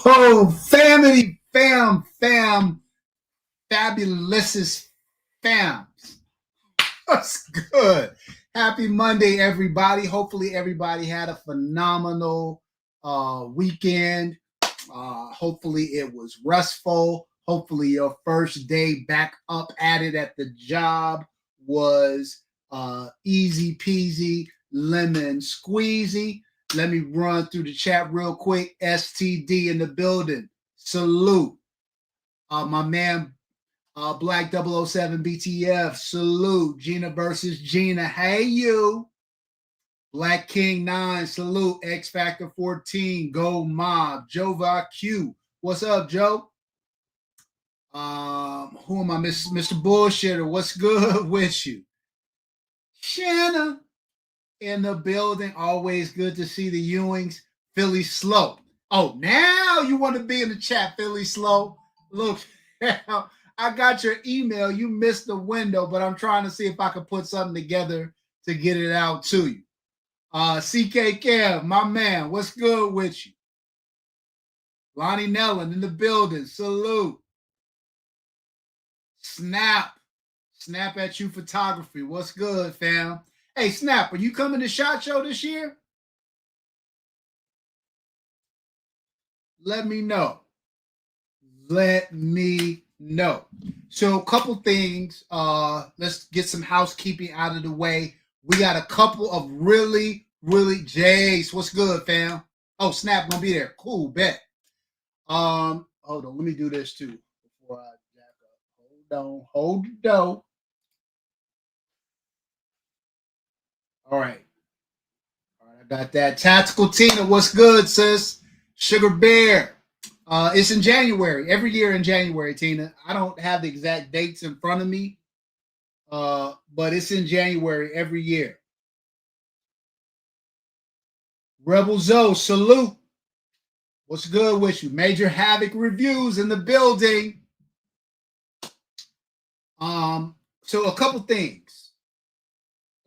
Oh, family, fabulous fams. What's good? Happy Monday, everybody. Hopefully, everybody had a phenomenal weekend. Hopefully, it was restful. Hopefully, your first day back up at it at the job was easy peasy, lemon squeezy. Let me run through the chat real quick. STD in the building. Salute. My man Black 007 BTF. Salute. Gina versus Gina. Hey, you. Black King 9. Salute. X Factor 14. Go Mob. Jova Q. What's up, Joe? Who am I? Mr. Bullshitter. What's good with you? Shanna in the building. Always good to see the Ewings. Philly Slow. Oh, now you want to be in the chat, Philly Slow. Look, I got your email. You missed the window, but I'm trying to see if I can put something together to get it out to you. CK Kev, my man, what's good with you? Lonnie Nellen in the building. Salute. Snap at you photography. What's good, fam? Hey, Snap, are you coming to SHOT Show this year? Let me know. So a couple things. Let's get some housekeeping out of the way. We got a couple of really Jace. What's good, fam? Oh, Snap gonna be there. Cool, bet. Hold on, let me do this too before I jack up. Hold on. All right, I got that. Tactical Tina, what's good, sis? Sugar Bear. It's in January, every year in January, Tina. I don't have the exact dates in front of me, but it's in January every year. Rebel Zoe, salute. What's good with you? Major Havoc Reviews in the building. So a couple things.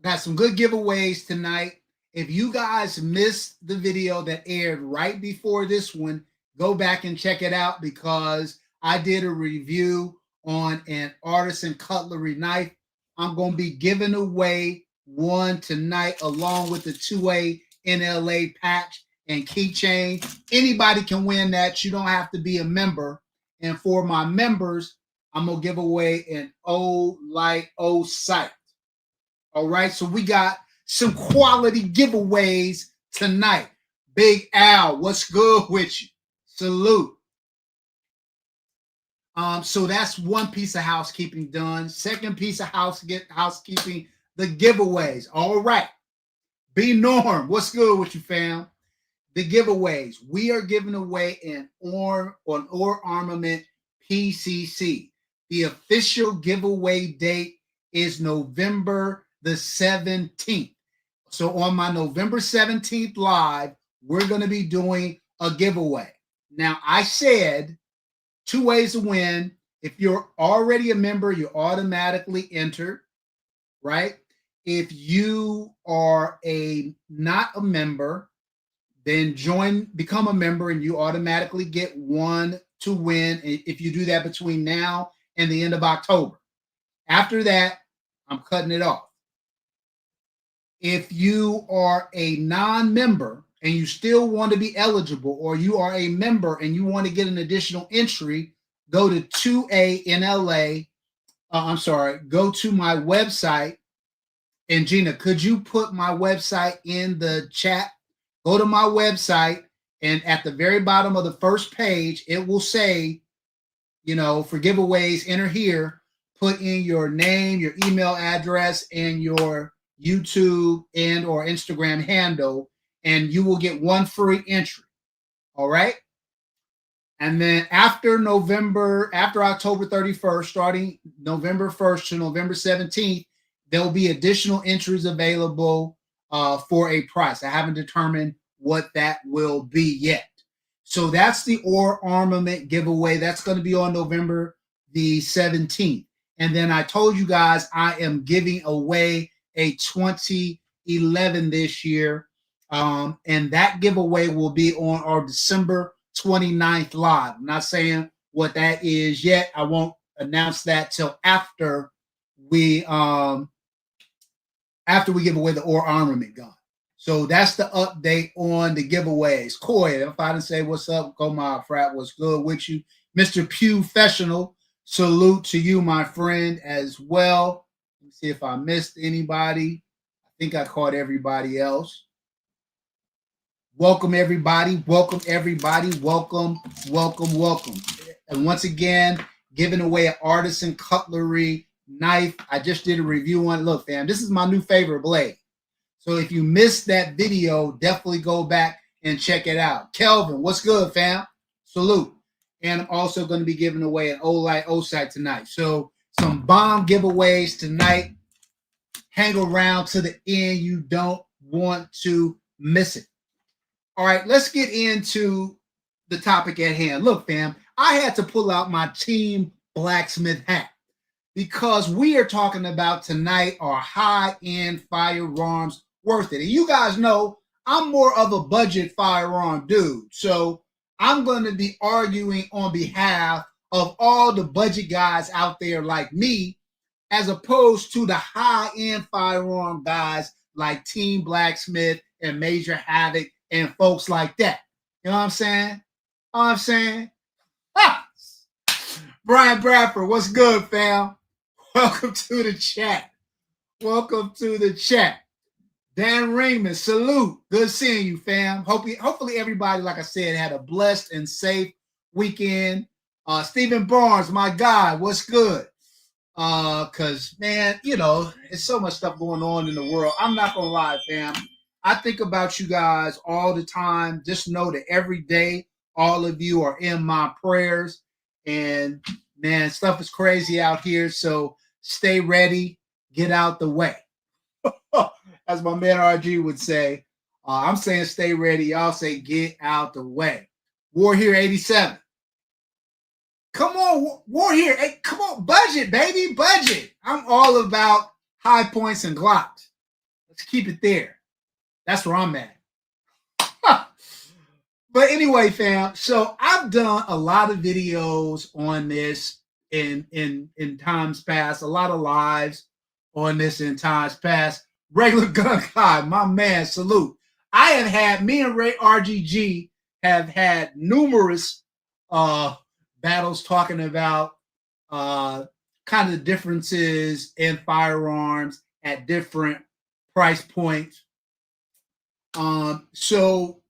Got some good giveaways tonight. If you guys missed the video that aired right before this one, go back and check it out because I did a review on an artisan cutlery knife. I'm going to be giving away one tonight along with the 2A NLA patch and keychain. Anybody can win that. You don't have to be a member. And for my members, I'm going to give away an old sight. All right, so we got some quality giveaways tonight. Big Al, what's good with you? Salute. So that's one piece of housekeeping done. Second piece of housekeeping, the giveaways. All right. B Norm, what's good with you, fam? The giveaways. We are giving away an Or Armament PCC. The official giveaway date is November the 17th. So on my November 17th live, we're going to be doing a giveaway. Now, I said 2 ways to win. If you're already a member, you're automatically entered, right? If you are not a member, then become a member, and you automatically get one to win if you do that between now and the end of October. After that, I'm cutting it off. If you are a non-member and you still want to be eligible, or you are a member and you want to get an additional entry, go to 2A NLA. Go to my website. And Gina, could you put my website in the chat? Go to my website, and at the very bottom of the first page, it will say, for giveaways, enter here, put in your name, your email address, and your YouTube and or Instagram handle, and you will get one free entry. All right. And then after October 31st, starting November 1st to November 17th, there'll be additional entries available for a price. I haven't determined what that will be yet. So that's the Or Armament giveaway. That's going to be on November the 17th. And then I told you guys I am giving away a 2011 this year. And that giveaway will be on our December 29th live. I'm not saying what that is yet. I won't announce that till after we give away the Or Armament gun. So that's the update on the giveaways. Coy, if I didn't say what's up, go my frat, what's good with you? Mr. Professional, salute to you, my friend, as well. Let me see if I missed anybody. I think I caught everybody else. Welcome, everybody. Welcome, everybody. Welcome, welcome, welcome. And once again, giving away an artisan cutlery knife. I just did a review on it. Look, fam, this is my new favorite blade. So if you missed that video, definitely go back and check it out. Kelvin, what's good, fam? Salute. And I'm also going to be giving away an Olight Osite tonight. So some bomb giveaways tonight. Hang around to the end. You don't want to miss it. All right, let's get into the topic at hand. Look, fam, I had to pull out my Team Blacksmith hat because we are talking about tonight are high-end firearms worth it? And you guys know I'm more of a budget firearm dude. So I'm going to be arguing on behalf of all the budget guys out there like me, as opposed to the high-end firearm guys like Team Blacksmith and Major Havoc and folks like that. You know what I'm saying? You know what I'm saying? Ah! Brian Bradford, what's good, fam? Welcome to the chat. Welcome to the chat. Dan Raymond, salute. Good seeing you, fam. Hopefully everybody, like I said, had a blessed and safe weekend. Stephen Barnes, my guy, what's good? Because, man, you know, there's so much stuff going on in the world. I'm not going to lie, fam. I think about you guys all the time. Just know that every day, all of you are in my prayers. And, man, stuff is crazy out here. So stay ready. Get out the way. As my man RG would say, I'm saying stay ready. Y'all say get out the way. War Here 87. Come on, War Here. Hey, come on, budget, baby, budget. I'm all about high points and Glocks. Let's keep it there. That's where I'm at. But anyway, fam, so I've done a lot of videos on this in times past, a lot of lives on this in times past. Regular gun guy, my man, salute. I have had, me and Ray RGG have had numerous battles talking about kind of differences in firearms at different price points. So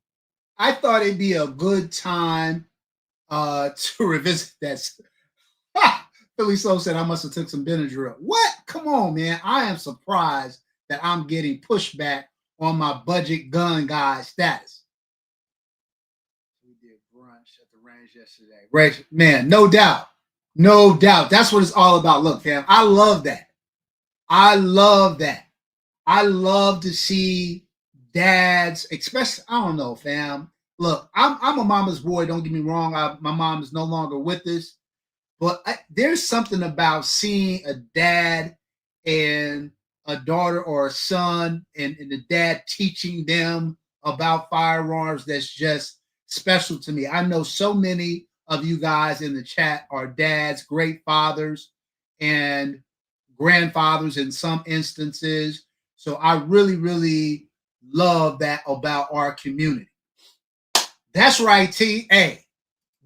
I thought it'd be a good time to revisit that. Philly Soul said I must have took some Benadryl. What? Come on, man. I am surprised that I'm getting pushback on my budget gun guy status. We did brunch at the range yesterday. Right, man, no doubt. No doubt. That's what it's all about. Look, fam, I love that. I love that. I love to see dads, especially, I don't know, fam. Look, I'm a mama's boy. Don't get me wrong. My mom is no longer with us. But there's something about seeing a dad and a daughter or a son and the dad teaching them about firearms that's just special to me. I know so many of you guys in the chat are dads, great fathers, and grandfathers in some instances. So I really, really love that about our community. That's right, T. Hey,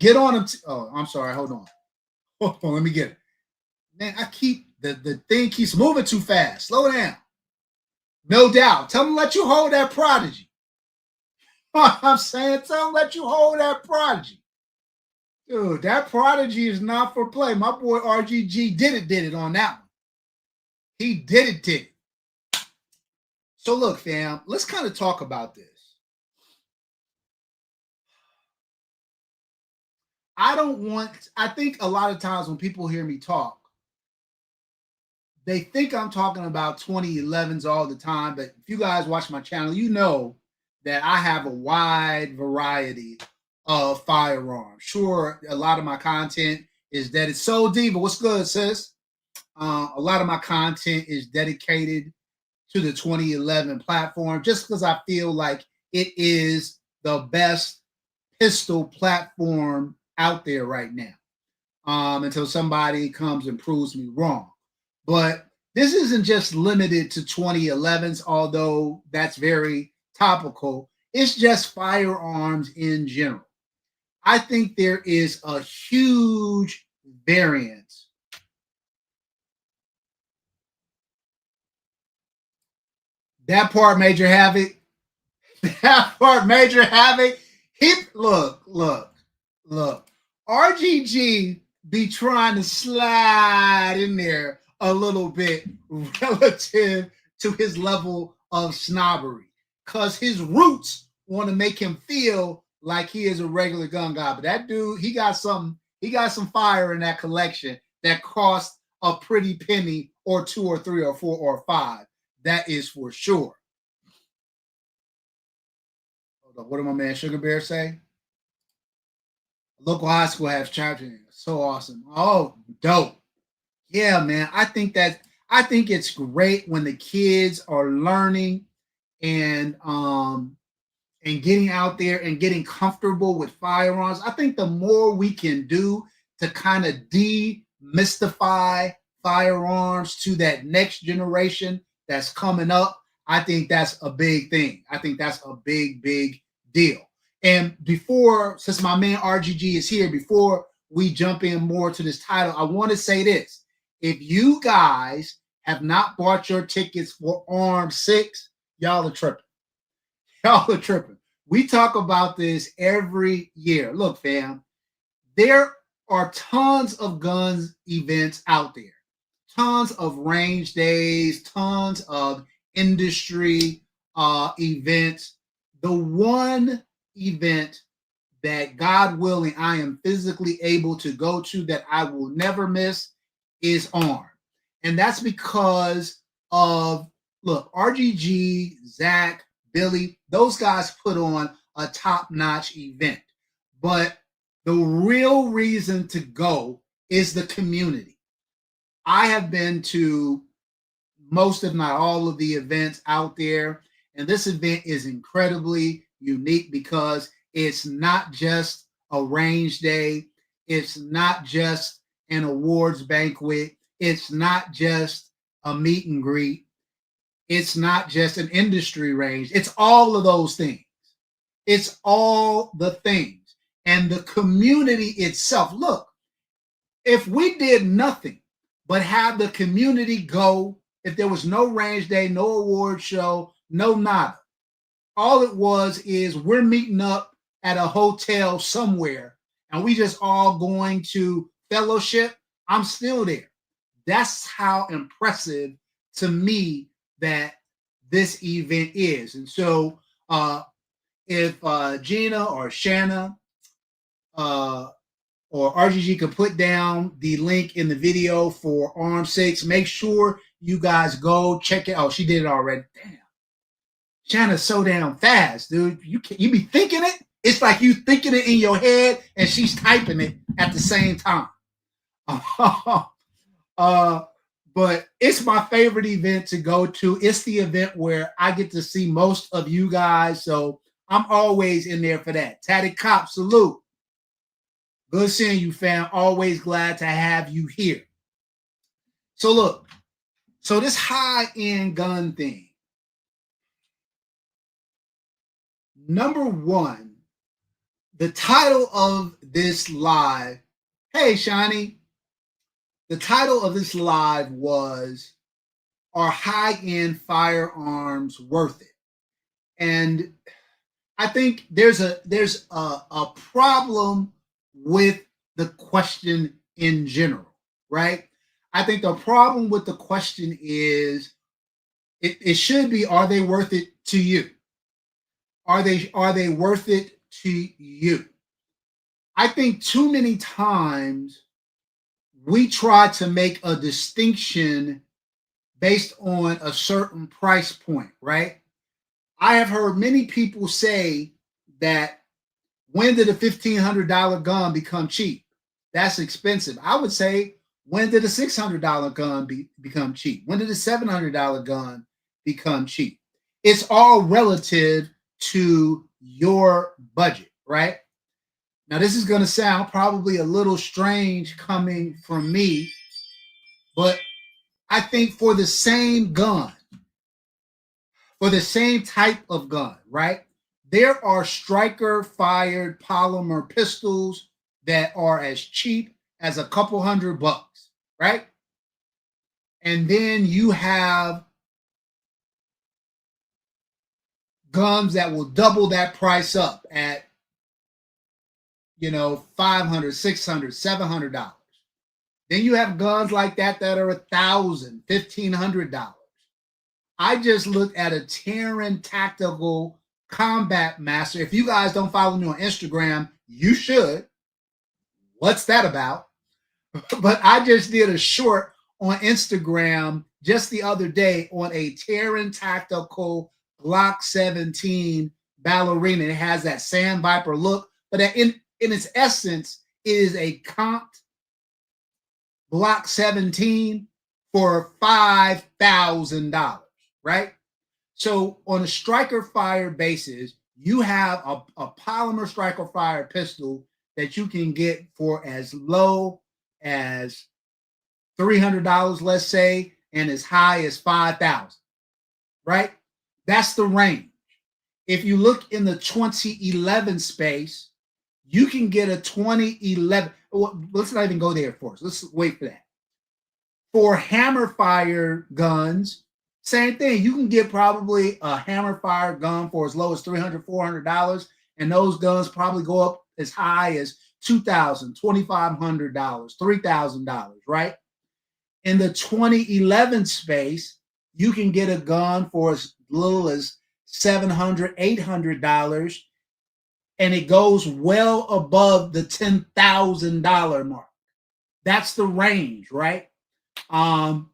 get on them. Oh, I'm sorry. Hold on. Hold on. Let me get it. Man, the thing keeps moving too fast. Slow down. No doubt. Tell them let you hold that prodigy. I'm saying, tell them let you hold that prodigy. Dude, that prodigy is not for play. My boy RGG did it on that one. He did it. So look, fam, let's kind of talk about this. I think a lot of times when people hear me talk, they think I'm talking about 2011s all the time. But if you guys watch my channel, you know that I have a wide variety of firearms. Sure, a lot of my content is that it's so diva. What's good, sis? A lot of my content is dedicated to the 2011 platform just because I feel like it is the best pistol platform out there right now, until somebody comes and proves me wrong. But this isn't just limited to 2011s, although that's very topical. It's just firearms in general. I think there is a huge variance. That part, Major Havoc. That part, Major Havoc. He look. RGG be trying to slide in there a little bit relative to his level of snobbery, because his roots want to make him feel like he is a regular gun guy. But that dude, he got some fire in that collection that cost a pretty penny or two or three or four or five. That is for sure. Hold on, what did my man Sugar Bear say? Local high school has champion. So awesome. Oh, dope. Yeah, man. I think it's great when the kids are learning and and getting out there and getting comfortable with firearms. I think the more we can do to kind of demystify firearms to that next generation that's coming up, I think that's a big thing. I think that's a big deal. And before, since my man RGG is here, before we jump in more to this title, I want to say this. If you guys have not bought your tickets for Arm 6, y'all are tripping. Y'all are tripping. We talk about this every year. Look, fam, there are tons of guns events out there, tons of range days, tons of industry events. The one event that, God willing, I am physically able to go to that I will never miss is Arm. And that's because of, look, RGG, Zach, Billy, those guys put on a top-notch event. But the real reason to go is the community. I have been to most, if not all, of the events out there, and this event is incredibly unique because it's not just a range day, it's not just an awards banquet, it's not just a meet and greet, it's not just an industry range, it's all of those things. It's all the things. And the community itself. Look, if we did nothing but have the community go, if there was no range day, no award show, no nada, all it was is we're meeting up at a hotel somewhere and we just all going to fellowship, I'm still there. That's how impressive to me that this event is. And so if Gina or Shanna or RGG could put down the link in the video for Arm 6, make sure you guys go check it. Oh, she did it already. Damn. Shanna's so damn fast, dude. You be thinking it. It's like you thinking it in your head and she's typing it at the same time. But it's my favorite event to go to. It's the event where I get to see most of you guys. So I'm always in there for that. Tatty Cop, salute. Good seeing you, fam. Always glad to have you here. So look, so this high-end gun thing. Number one, the title of this live, hey, Shiny, the title of this live was, are high-end firearms worth it? And I think there's a problem with the question in general, right? I think the problem with the question is it should be, are they worth it to you? Are they worth it to you? I think too many times we try to make a distinction based on a certain price point, right? I have heard many people say that, when did a $1,500 gun become cheap? That's expensive. I would say, when did a $600 gun become cheap? When did a $700 gun become cheap? It's all relative to your budget, right? Now, this is going to sound probably a little strange coming from me, but I think for the same gun, for the same type of gun, right? There are striker fired polymer pistols that are as cheap as a couple $100, right? And then you have guns that will double that price up at, $500, $600, $700. Then you have guns like that that are $1,000, $1,500. I just looked at a Terran Tactical Combat Master. If you guys don't follow me on Instagram, you should. What's that about? But I just did a short on Instagram just the other day on a Terran Tactical Glock 17 ballerina. It has that Sand Viper look, but in its essence, it is a comped Glock 17 for $5,000, right? So on a striker fire basis, you have a polymer striker fire pistol that you can get for as low as $300, let's say, and as high as $5,000, right? That's the range. If you look in the 2011 space, you can get a 2011. Well, let's not even go there first. Let's wait for that. For hammer fire guns, same thing. You can get probably a hammer fire gun for as low as $300, $400, and those guns probably go up as high as $2,000, $2,500, $3,000, right? In the 2011 space, you can get a gun for as little as $700, $800, and it goes well above the $10,000 mark. That's the range, right? PCCs,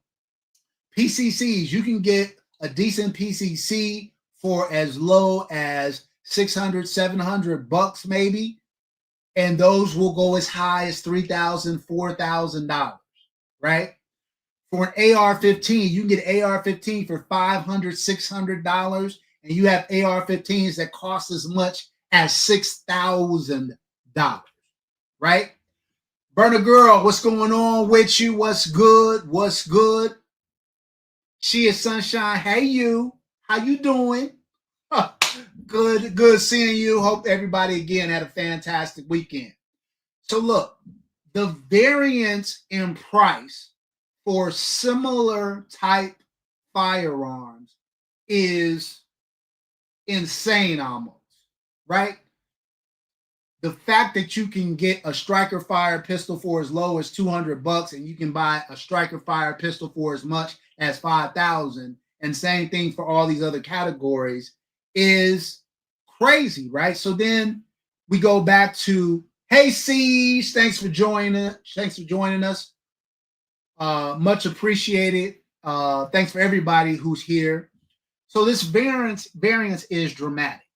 you can get a decent PCC for as low as $600, $700 maybe, and those will go as high as $3,000, $4,000, right? For an AR-15, you can get an AR-15 for $500, $600, and you have AR-15s that cost as much as $6,000, right? Burner Girl, what's going on with you? What's good? What's good? She is Sunshine. Hey, you. How you doing? Good seeing you. Hope everybody again had a fantastic weekend. So look, the variance in price for similar type firearms is insane almost, right? The fact that you can get a striker fire pistol for as low as $200 and you can buy a striker fire pistol for as much as $5,000, and same thing for all these other categories, is crazy, right? So then we go back to, hey Siege, thanks for joining us. Much appreciated. Thanks for everybody who's here. So this variance is dramatic.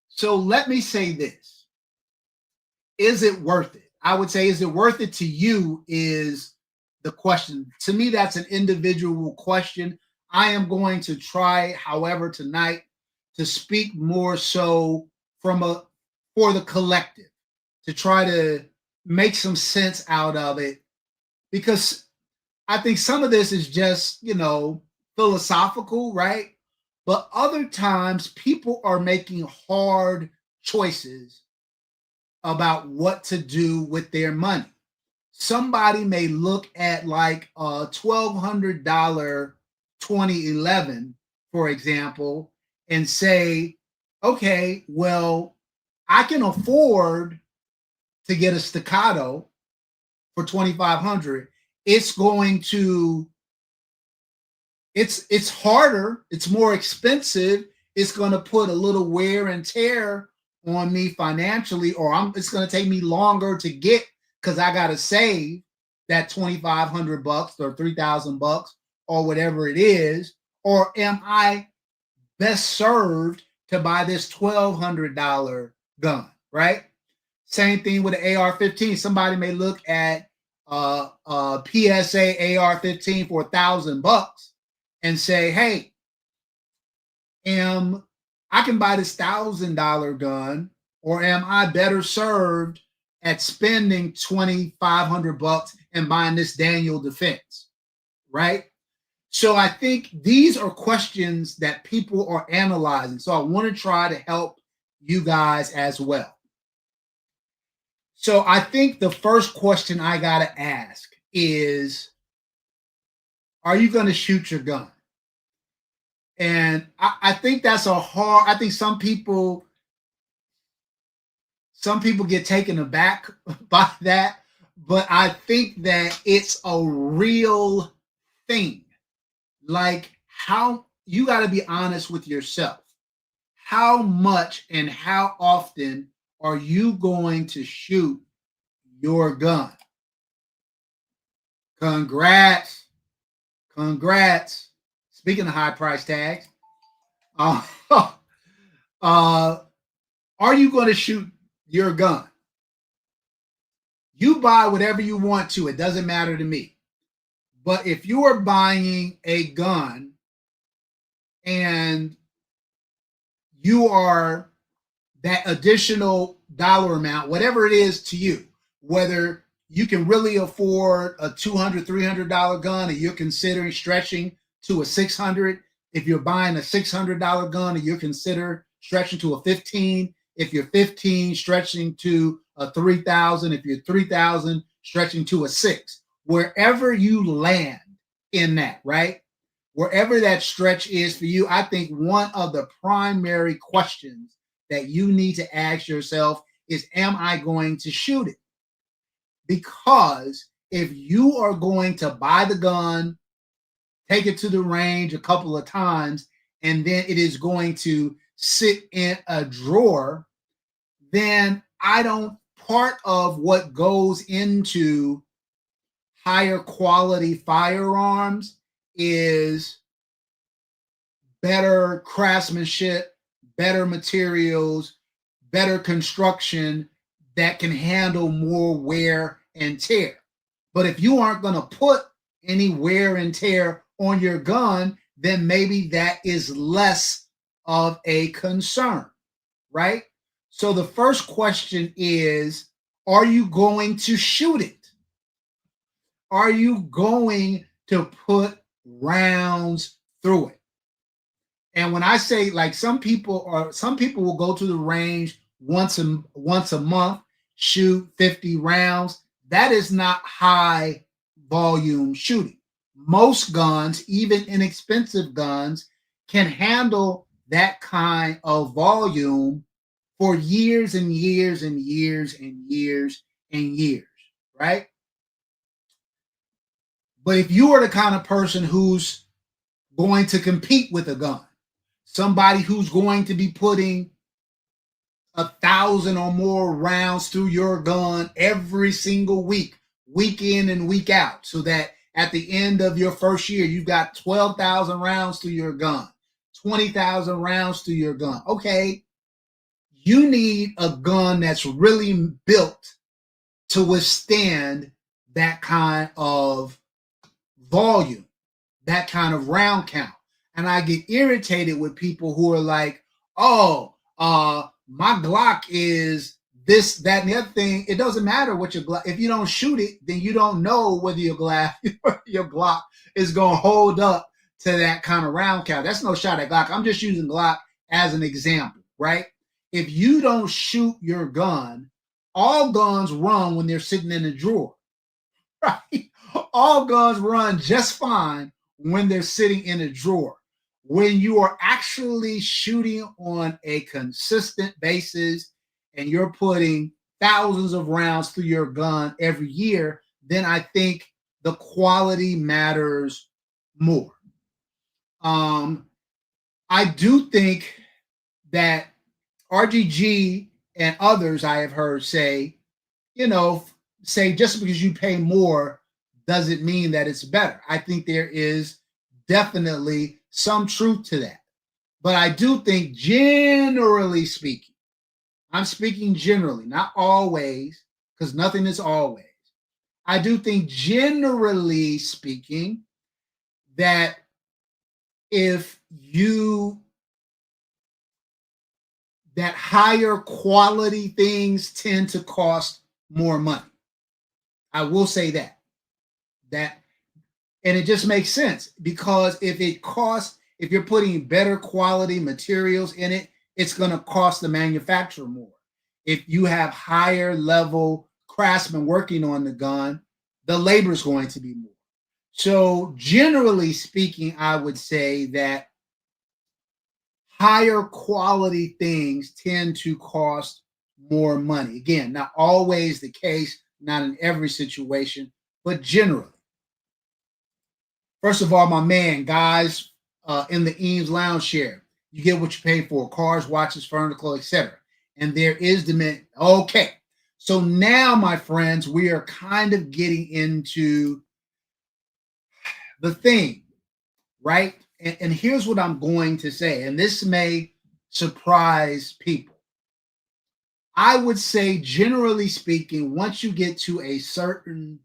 So let me say this. Is it worth it? I would say, is it worth it to you is the question. To me, that's an individual question. I am going to try, however, tonight to speak more so for the collective, to try to make some sense out of it, because I think some of this is just, philosophical, right? But other times people are making hard choices about what to do with their money. Somebody may look at like a $1,200 2011, for example, and say, okay, well, I can afford to get a staccato for $2,500. It's harder, it's more expensive, it's going to put a little wear and tear on me financially, or it's going to take me longer to get, because I got to save that $2,500 or $3,000 or whatever it is. Or am I best served to buy this $1,200 gun, right? Same thing with the AR-15. Somebody may look at a PSA AR-15 for $1,000 and say, hey, I can buy this $1,000 gun, or am I better served at spending $2,500 and buying this Daniel defense, right? So I think these are questions that people are analyzing. So I want to try to help you guys as well. So I think the first question I got to ask is, are you going to shoot your gun? And I think that's I think some people get taken aback by that, but I think that it's a real thing. Like, how you got to be honest with yourself. How much and how often are you going to shoot your gun? Congrats. Congrats. Speaking of high price tags, uh, are you going to shoot your gun? You buy whatever you want to. It doesn't matter to me. But if you are buying a gun and you are that additional dollar amount, whatever it is to you, whether you can really afford a $200, $300 gun and you're considering stretching to a $600, if you're buying a $600 gun and you're considering stretching to a $15, if you're $15 stretching to a $3,000, if you're $3,000 stretching to a $6, wherever you land in that, right? Wherever that stretch is for you, I think one of the primary questions that you need to ask yourself is, am I going to shoot it? Because if you are going to buy the gun, take it to the range a couple of times, and then it is going to sit in a drawer, then part of what goes into higher quality firearms is better craftsmanship, better materials, better construction that can handle more wear and tear. But if you aren't going to put any wear and tear on your gun, then maybe that is less of a concern, right? So the first question is, are you going to shoot it? Are you going to put rounds through it? And when I say, like, some people will go to the range once a month, shoot 50 rounds. That is not high volume shooting. Most guns, even inexpensive guns, can handle that kind of volume for years and years and years and years and years, right? But if you are the kind of person who's going to compete with a gun, somebody who's going to be putting 1,000 or more rounds through your gun every single week, week in and week out, so that at the end of your first year, you've got 12,000 rounds through your gun, 20,000 rounds through your gun. Okay, you need a gun that's really built to withstand that kind of volume, that kind of round count. And I get irritated with people who are like, oh, my Glock is this, that, and the other thing. It doesn't matter what your Glock, if you don't shoot it, then you don't know whether your Glock is going to hold up to that kind of round count. That's no shot at Glock. I'm just using Glock as an example, right? If you don't shoot your gun, all guns run when they're sitting in a drawer, right? All guns run just fine when they're sitting in a drawer. When you are actually shooting on a consistent basis and you're putting thousands of rounds through your gun every year, then I think the quality matters more. I do think that RGG and others I have heard say just because you pay more doesn't mean that it's better. I think there is definitely some truth to that. But I do think, generally speaking, I'm speaking generally, not always, because nothing is always. I do think, generally speaking, that that higher quality things tend to cost more money. I will say that. And it just makes sense because if you're putting better quality materials in it, it's going to cost the manufacturer more. If you have higher level craftsmen working on the gun, the labor is going to be more. So generally speaking, I would say that higher quality things tend to cost more money. Again, not always the case, not in every situation, but generally. First of all, my man, guys, in the Eames Lounge share, you get what you pay for: cars, watches, furniture, etc. And there is demand. Okay, so now, my friends, we are kind of getting into the thing, right? And here's what I'm going to say, and this may surprise people. I would say, generally speaking, once you get to a certain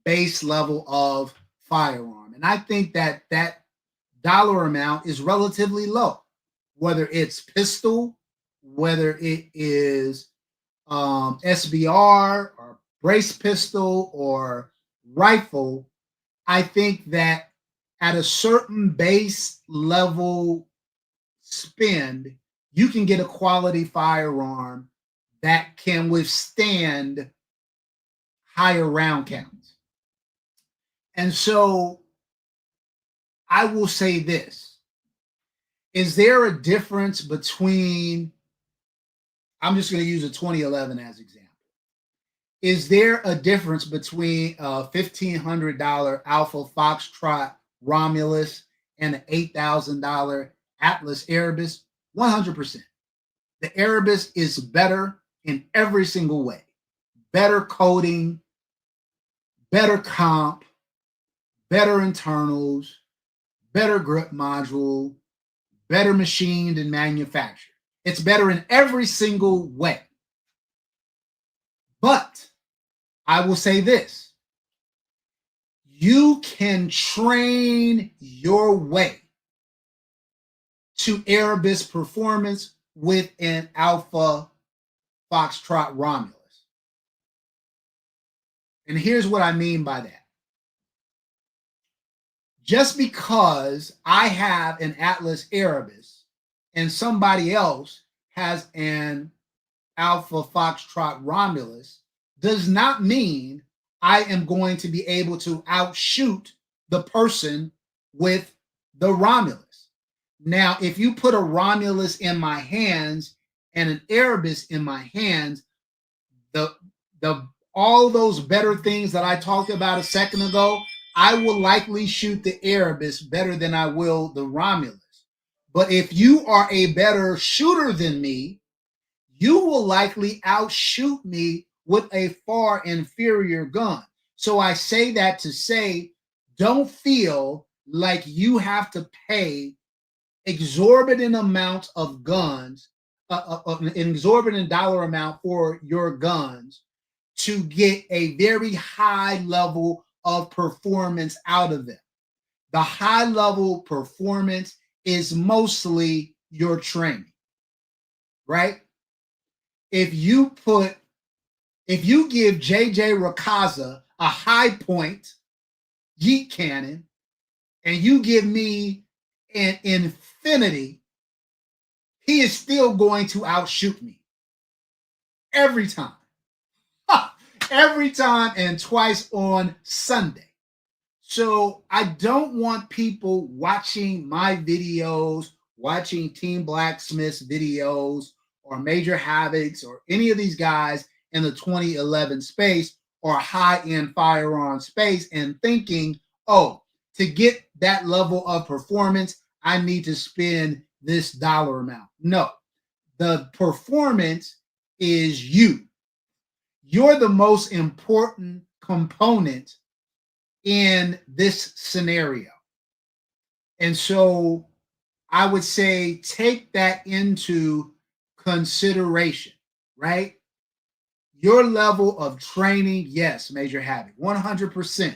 base level of firearm, and I think that that dollar amount is relatively low, whether it's pistol, whether it is SBR or brace pistol or rifle. I think that at a certain base level spend, you can get a quality firearm that can withstand higher round counts. And so I will say this: is there a difference between, I'm just going to use a 2011 as example. Is there a difference between a $1,500 Alpha Foxtrot Romulus and an $8,000 Atlas Erebus? 100%. The Erebus is better in every single way. Better coating, better comp, better internals, better grip module, better machined and manufactured. It's better in every single way. But I will say this: you can train your way to Erebus performance with an Alpha Foxtrot Romulus. And here's what I mean by that. Just because I have an Atlas Erebus and somebody else has an Alpha Foxtrot Romulus does not mean I am going to be able to outshoot the person with the Romulus. Now, if you put a Romulus in my hands and an Erebus in my hands, the all those better things that I talked about a second ago, I will likely shoot the Erebus better than I will the Romulus. But if you are a better shooter than me, you will likely outshoot me with a far inferior gun. So I say that to say, don't feel like you have to pay exorbitant amounts of guns, an exorbitant dollar amount for your guns to get a very high level of performance out of them. The high level performance is mostly your training, right? If you give JJ Rakaza a high point yeet cannon and you give me an infinity, he is still going to outshoot me every time. Every time, and twice on Sunday. So I don't want people watching my videos, watching Team Blacksmith's videos or Major Havoc's or any of these guys in the 2011 space or high-end firearm space and thinking, oh, to get that level of performance, I need to spend this dollar amount. No, the performance is you. You're the most important component in this scenario. And so I would say take that into consideration, right? Your level of training, yes, Major Havoc, 100%.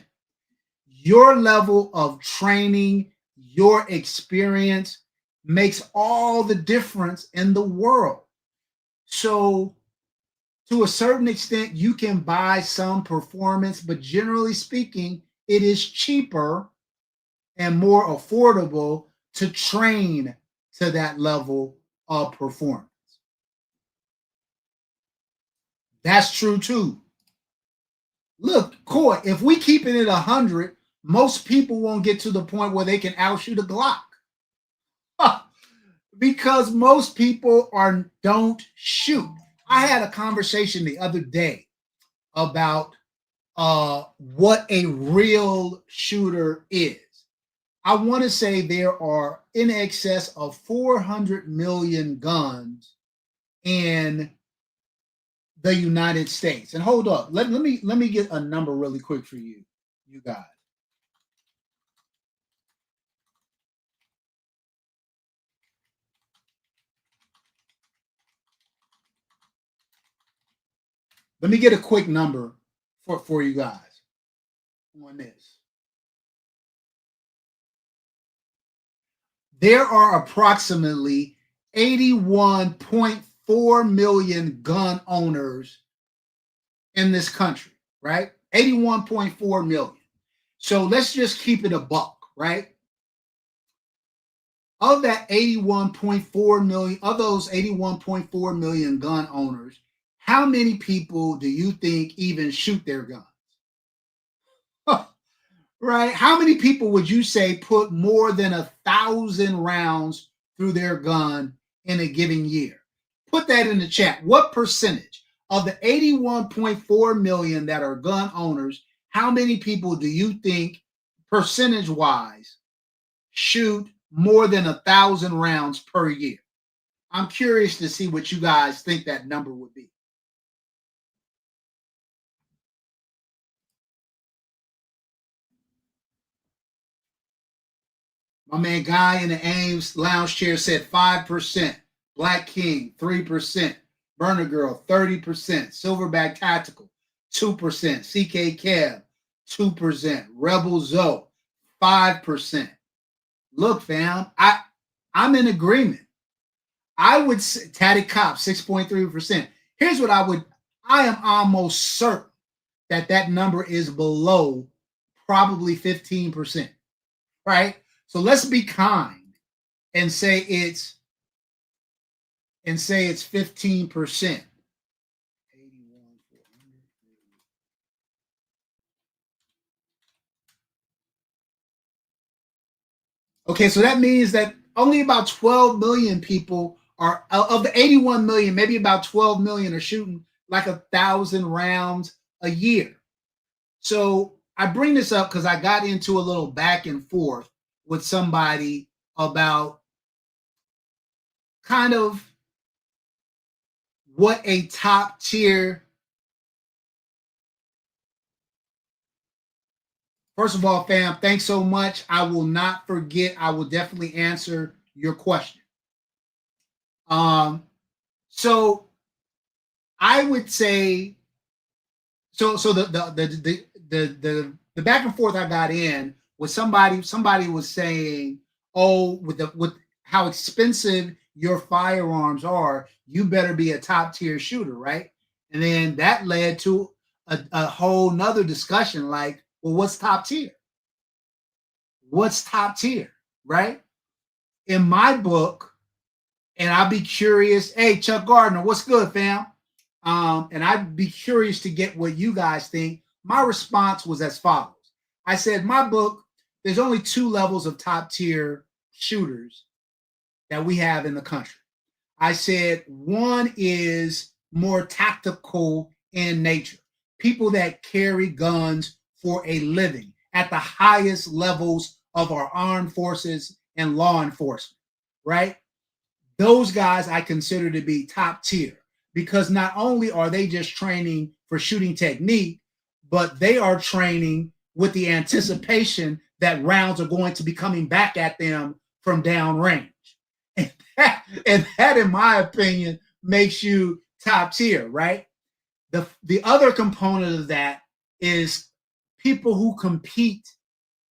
Your level of training, your experience makes all the difference in the world. So To a certain extent, you can buy some performance, but generally speaking, it is cheaper and more affordable to train to that level of performance. That's true too. Look, Coy, if we keep it at 100, most people won't get to the point where they can outshoot a Glock. Because most people don't shoot. I had a conversation the other day about what a real shooter is. I want to say there are in excess of 400 million guns in the United States. And hold up, let me get a number really quick for you guys. Let me get a quick number for you guys on this. There are approximately 81.4 million gun owners in this country, right? 81.4 million. So let's just keep it a buck, right? Of that 81.4 million, of those 81.4 million gun owners, how many people do you think even shoot their guns? Right? How many people would you say put more than 1,000 rounds through their gun in a given year? Put that in the chat. What percentage of the 81.4 million that are gun owners, how many people do you think, percentage wise, shoot more than 1,000 rounds per year? I'm curious to see what you guys think that number would be. My man Guy in the Ames lounge chair said 5%. Black King, 3%. Burner Girl, 30%. Silverback Tactical, 2%. CK Kev, 2%. Rebel Zoe, 5%. Look, fam, I'm in agreement. I would say Tatty Cop, 6.3%. Here's what I am almost certain that number is below probably 15%, right? So let's be kind and say it's 15%. Okay, so that means that only about 12 million people are of the 81 million, maybe about 12 million are shooting like 1,000 rounds a year. So I bring this up because I got into a little back and forth with somebody about kind of what a top tier. First of all, fam, thanks so much. I will not forget. I will definitely answer your question. So I would say, so the back and forth I got in was somebody was saying, oh, with how expensive your firearms are, you better be a top tier shooter, right? And then that led to a whole nother discussion like, well, what's top tier? What's top tier, right? In my book, and I'll be curious. Hey, Chuck Gardner, what's good, fam? And I'd be curious to get what you guys think. My response was as follows. I said, my book, there's only 2 levels of top tier shooters that we have in the country. I said, one is more tactical in nature, people that carry guns for a living at the highest levels of our armed forces and law enforcement, right? Those guys I consider to be top tier because not only are they just training for shooting technique, but they are training with the anticipation that rounds are going to be coming back at them from downrange. And that, in my opinion, makes you top tier, right? The other component of that is people who compete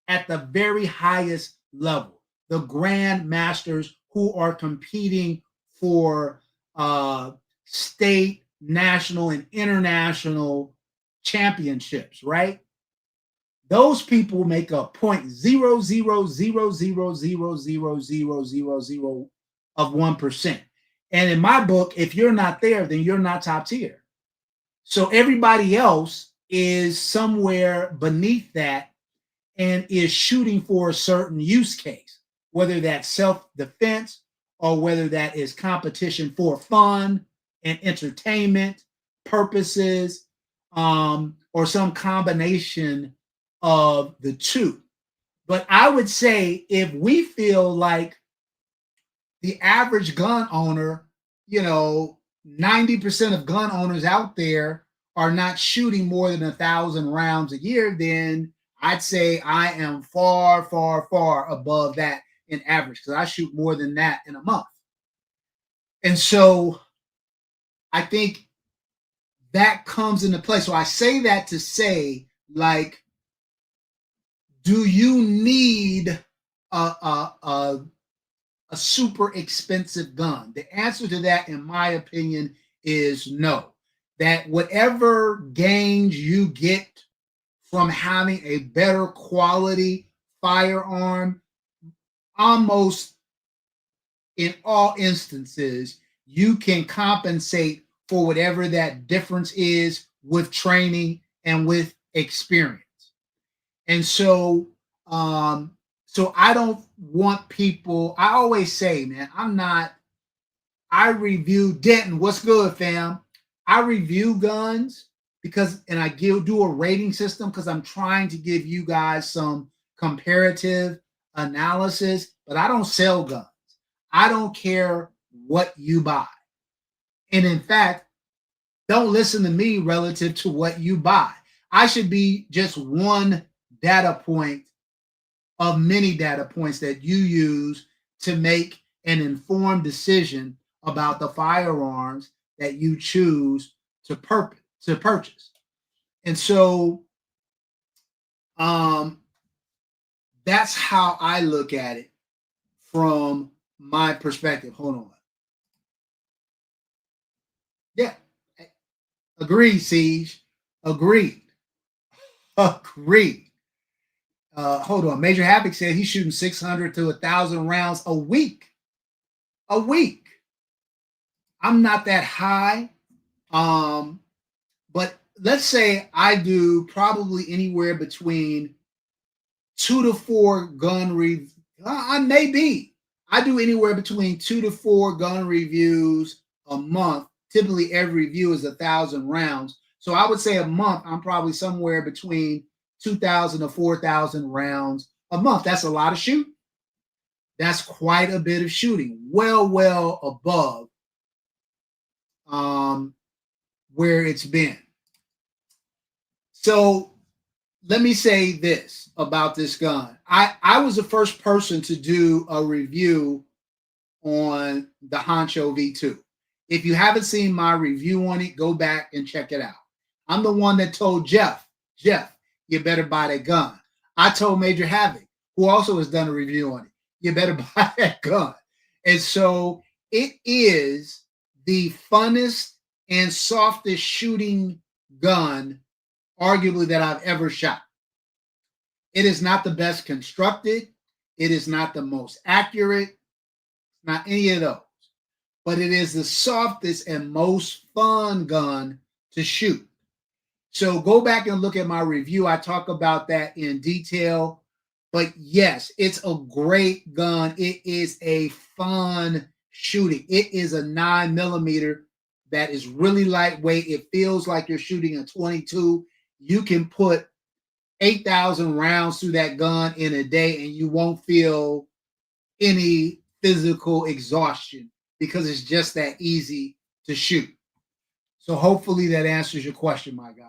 at the very highest level, the grand masters who are competing for state, national and international championships, right? Those people make a 0.000000000 of 1%. And in my book, if you're not there, then you're not top tier. So everybody else is somewhere beneath that and is shooting for a certain use case, whether that's self-defense or whether that is competition for fun and entertainment purposes, or some combination of the two. But I would say if we feel like the average gun owner, 90% of gun owners out there are not shooting more than 1,000 rounds a year, then I'd say I am far, far, far above that in average because I shoot more than that in a month. And so I think that comes into play. So I say that to say, like, do you need a super expensive gun? The answer to that, in my opinion, is no. That whatever gains you get from having a better quality firearm, almost in all instances, you can compensate for whatever that difference is with training and with experience. And so I don't want people, I always say, man, I review Denton. What's good, fam? I review guns and I do a rating system because I'm trying to give you guys some comparative analysis, but I don't sell guns. I don't care what you buy. And in fact, don't listen to me relative to what you buy. I should be just one data point of many data points that you use to make an informed decision about the firearms that you choose to purchase. And so that's how I look at it from my perspective. Hold on. Yeah. Agreed, Siege. Agreed. Agreed. Hold on. Major Havoc said he's shooting 600 to 1,000 rounds a week. A week. I'm not that high. But let's say I do probably anywhere between 2 to 4 gun reviews. I may be. I do anywhere between 2 to 4 gun reviews a month. Typically, every review is 1,000 rounds. So I would say a month, I'm probably somewhere between 2,000 to 4,000 rounds a month. That's a lot of shooting. That's quite a bit of shooting. Well above where it's been. So let me say this about this gun. I was the first person to do a review on the Honcho V2. If you haven't seen my review on it, go back and check it out. I'm the one that told Jeff, you better buy that gun. I told Major Havoc, who also has done a review on it, you better buy that gun. And so it is the funnest and softest shooting gun, arguably, that I've ever shot. It is not the best constructed. It is not the most accurate, not any of those. But it is the softest and most fun gun to shoot. So go back and look at my review. I talk about that in detail. But yes, it's a great gun. It is a fun shooting. It is a 9mm that is really lightweight. It feels like you're shooting a 22. You can put 8,000 rounds through that gun in a day and you won't feel any physical exhaustion because it's just that easy to shoot. So hopefully that answers your question, my guy.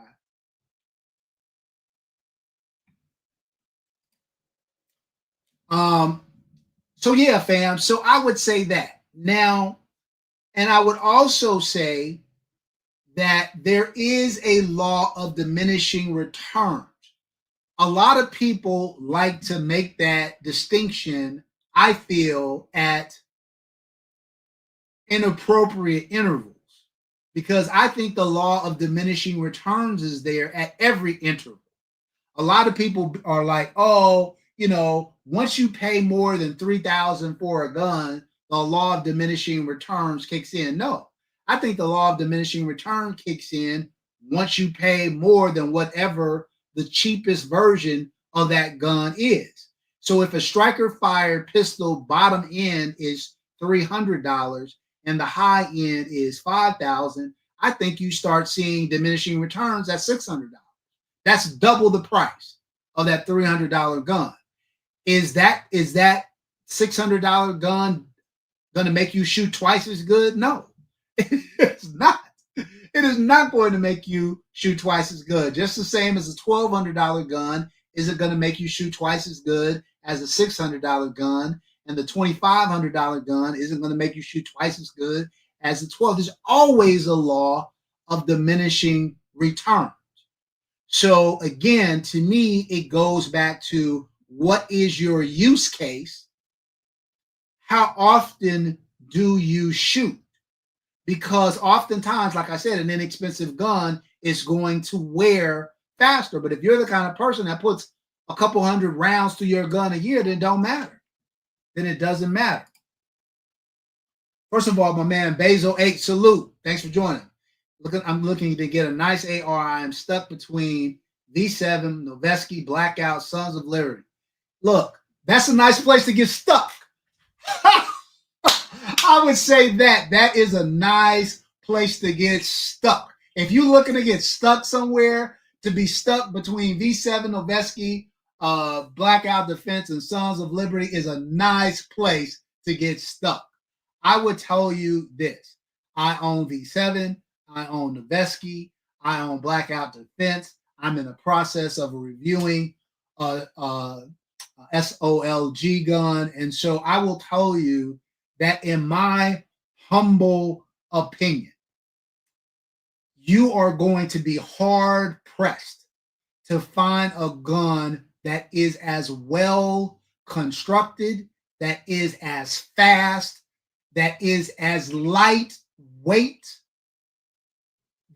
So yeah, fam. So I would say that now, and I would also say that there is a law of diminishing returns. A lot of people like to make that distinction, I feel, at inappropriate intervals. because I think the law of diminishing returns is there at every interval. A lot of people are like, oh, once you pay more than $3,000 for a gun, the law of diminishing returns kicks in. No, I think the law of diminishing return kicks in once you pay more than whatever the cheapest version of that gun is. So if a striker fired pistol bottom end is $300 and the high end is $5,000, I think you start seeing diminishing returns at $600. That's double the price of that $300 gun. Is that $600 gun going to make you shoot twice as good? No, it's not. It is not going to make you shoot twice as good. Just the same as a $1,200 gun isn't going to make you shoot twice as good as a $600 gun, and the $2,500 gun isn't going to make you shoot twice as good as the 12. There's always a law of diminishing returns. So again, to me, it goes back to what is your use case? How often do you shoot? Because oftentimes, like I said, an inexpensive gun is going to wear faster. But if you're the kind of person that puts a couple hundred rounds to your gun a year, then it don't matter. Then it doesn't matter. First of all, my man Basil 8, salute. Thanks for joining. I'm looking to get a nice AR. I am stuck between V7, Noveske, Blackout, Sons of Liberty. Look, that's a nice place to get stuck. I would say that is a nice place to get stuck. If you're looking to get stuck somewhere, to be stuck between V7, Noveske, Blackout Defense, and Sons of Liberty is a nice place to get stuck. I would tell you this. I own V7. I own Noveske. I own Blackout Defense. I'm in the process of reviewing SOLG gun. And so I will tell you that in my humble opinion, you are going to be hard pressed to find a gun that is as well constructed, that is as fast, that is as lightweight,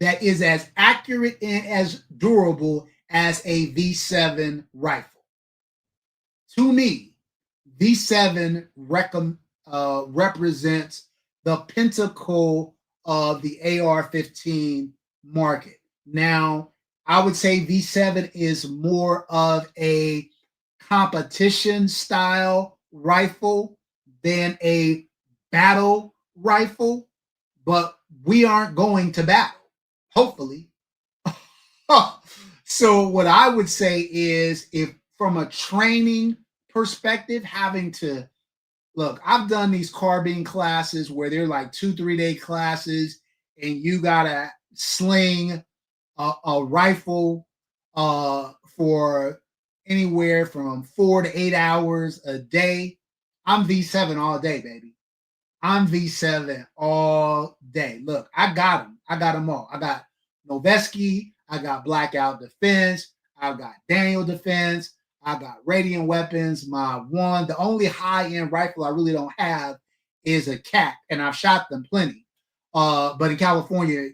that is as accurate and as durable as a V7 rifle. To me, V7 represents the pinnacle of the AR-15 market. Now, I would say V7 is more of a competition style rifle than a battle rifle, but we aren't going to battle, hopefully. So what I would say is, if from a training perspective, having to look, I've done these carbine classes where they're like 2-3 day classes, and you gotta sling a rifle for anywhere from 4 to 8 hours a day. I'm V7 all day, baby. I'm V7 all day. Look, I got them. I got them all. I got Noveske. I got Blackout Defense. I got Daniel Defense. I got Radiant Weapons. The only high-end rifle I really don't have is a CAC, and I've shot them plenty. But in California,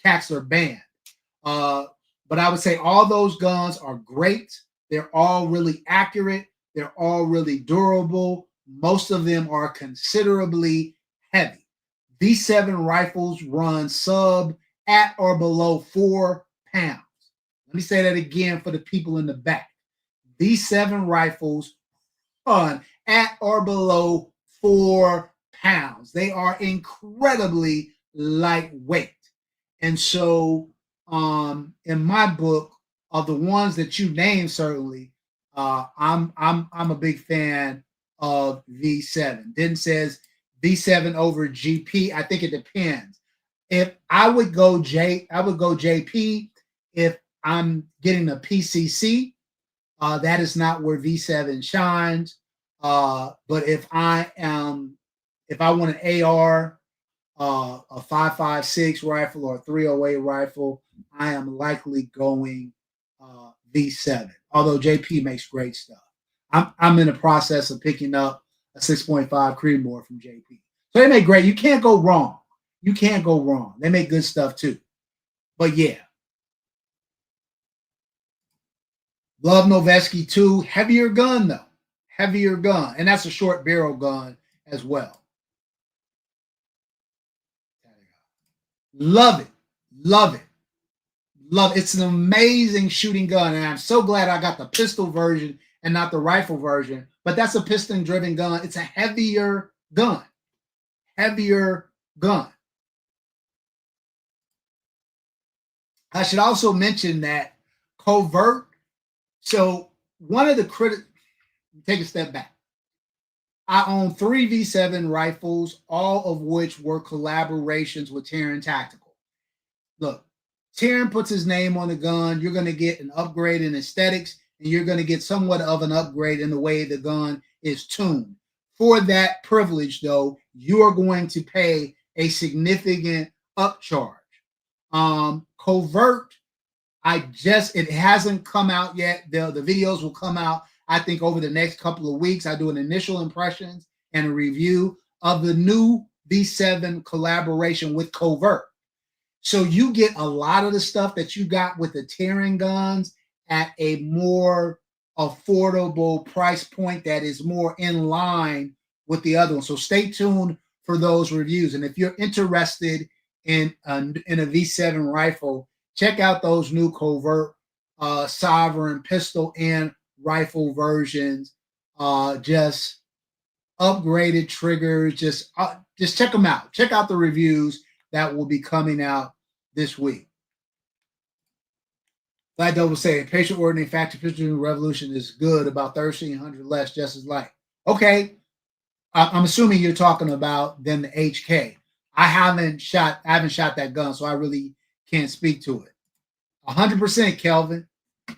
CACs are banned. But I would say all those guns are great. They're all really accurate. They're all really durable. Most of them are considerably heavy. V7 rifles run sub at or below 4 pounds. Let me say that again for the people in the back. V7 rifles run at or below 4 pounds. They are incredibly lightweight. And so in my book, of the ones that you named, certainly, I'm a big fan of V7. Then says V7 over GP. I think it depends. If I would go JP if I'm getting a PCC. That is not where V7 shines. But if I want an AR, a 5.56 rifle or a 308 rifle, I am likely going V7. Although JP makes great stuff. I'm in the process of picking up a 6.5 Creedmoor from JP. So they make great. You can't go wrong. You can't go wrong. They make good stuff too. But yeah, love Noveski too. Heavier gun though. Heavier gun. And that's a short barrel gun as well. Love it. Love it. Love it. It's an amazing shooting gun. And I'm so glad I got the pistol version and not the rifle version. But that's a piston driven gun. It's a heavier gun. Heavier gun. I should also mention that covert. So one of the critics, take a step back. I own 3 V7 rifles, all of which were collaborations with Terran Tactical. Look, Terran puts his name on the gun. You're going to get an upgrade in aesthetics, and you're going to get somewhat of an upgrade in the way the gun is tuned. For that privilege, though, you are going to pay a significant upcharge. Covert, it hasn't come out yet. The videos will come out, I think, over the next couple of weeks. I do an initial impressions and a review of the new V7 collaboration with Covert. So you get a lot of the stuff that you got with the Terran guns at a more affordable price point that is more in line with the other one. So stay tuned for those reviews. And if you're interested in a V7 rifle, check out those new Covert Sovereign pistol and rifle versions. Just upgraded triggers. Just check them out. Check out the reviews that will be coming out this week. Like Double saying, patient ordering factory pistol revolution is good. About 1,300 less, just as light. Okay, I'm assuming you're talking about then the HK. I haven't shot that gun, so I really can't speak to it. 100%, Kelvin.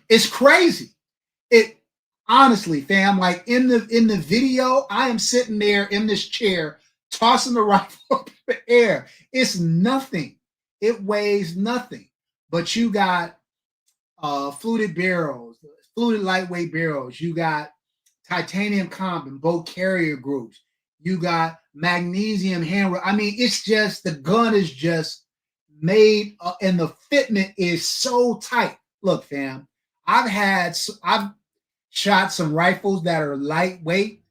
It's crazy. It honestly, fam, like in the video, I am sitting there in this chair tossing the rifle up in the air. It's nothing. It weighs nothing. But you got fluted barrels, fluted lightweight barrels. You got titanium comp and both carrier groups. You got magnesium hand. I mean, it's just, the gun is just made and the fitment is so tight. Look, fam, I've shot some rifles that are lightweight,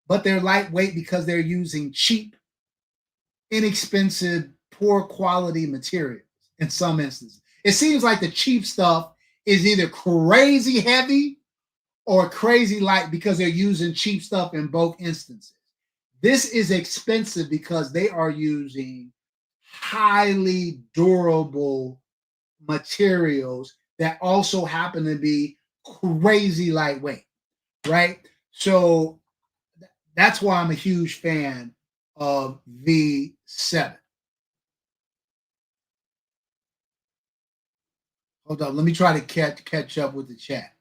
but they're lightweight because they're using cheap, inexpensive, poor quality materials in some instances. It seems like the cheap stuff is either crazy heavy or crazy light because they're using cheap stuff in both instances. This is expensive because they are using highly durable materials that also happen to be crazy lightweight, right? So that's why I'm a huge fan of V7. Hold on, let me try to catch up with the chat.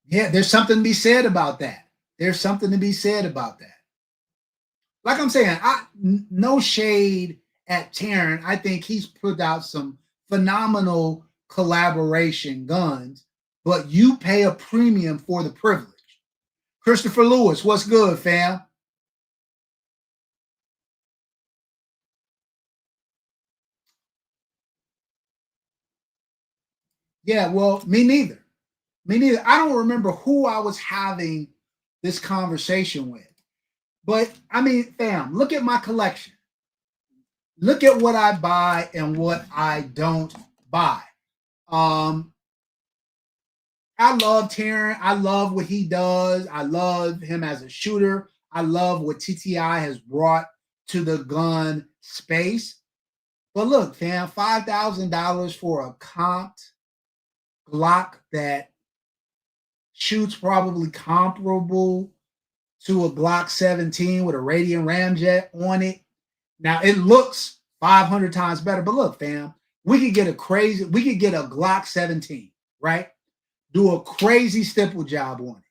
Yeah, there's something to be said about that. There's something to be said about that. Like I'm saying, no shade at Terran. I think he's put out some phenomenal collaboration guns, but you pay a premium for the privilege. Christopher Lewis, what's good, fam? Yeah, well, me neither. Me neither. I don't remember who I was having this conversation with. But I mean, fam, look at my collection. Look at what I buy and what I don't buy. I love Terran. I love what he does. I love him as a shooter. I love what TTI has brought to the gun space. But look, fam, $5,000 for a comped Glock that shoots probably comparable to a Glock 17 with a Radiant Ramjet on it. Now it looks 500 times better, but look, fam, we could get a Glock 17, right? Do a crazy stipple job on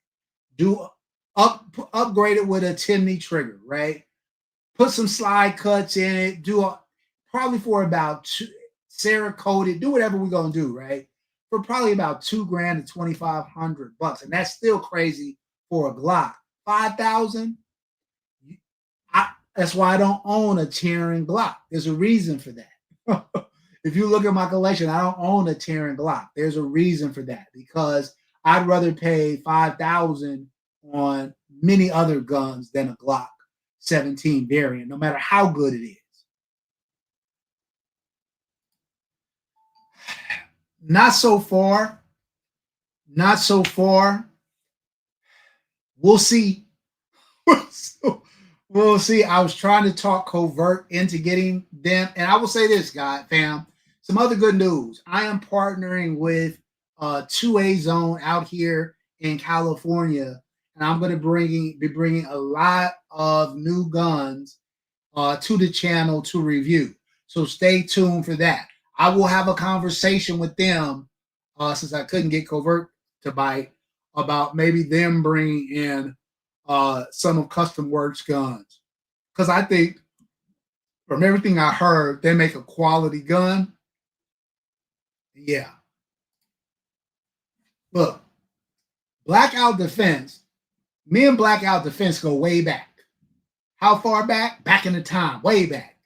it. Upgrade it with a Timney trigger, right? Put some slide cuts in it. Probably for about Cerakoted. Do whatever we're gonna do, right? For probably about $2,000 to $2,500, and that's still crazy for a Glock. 5,000. That's why I don't own a tearing Glock. There's a reason for that. If you look at my collection, I don't own a tearing Glock. There's a reason for that because I'd rather pay 5,000 on many other guns than a Glock 17 variant, no matter how good it is. Not so far. Not so far. We'll see. We'll see. I was trying to talk Covert into getting them. And I will say this, guy, fam. Some other good news. I am partnering with 2A Zone out here in California. And I'm going to be bringing a lot of new guns to the channel to review. So stay tuned for that. I will have a conversation with them since I couldn't get Covert to bite about maybe them bringing in some of Custom Works guns. Because I think from everything I heard, they make a quality gun. Yeah. Look, Blackout Defense, me and Blackout Defense go way back. How far back? Back in the time, way back.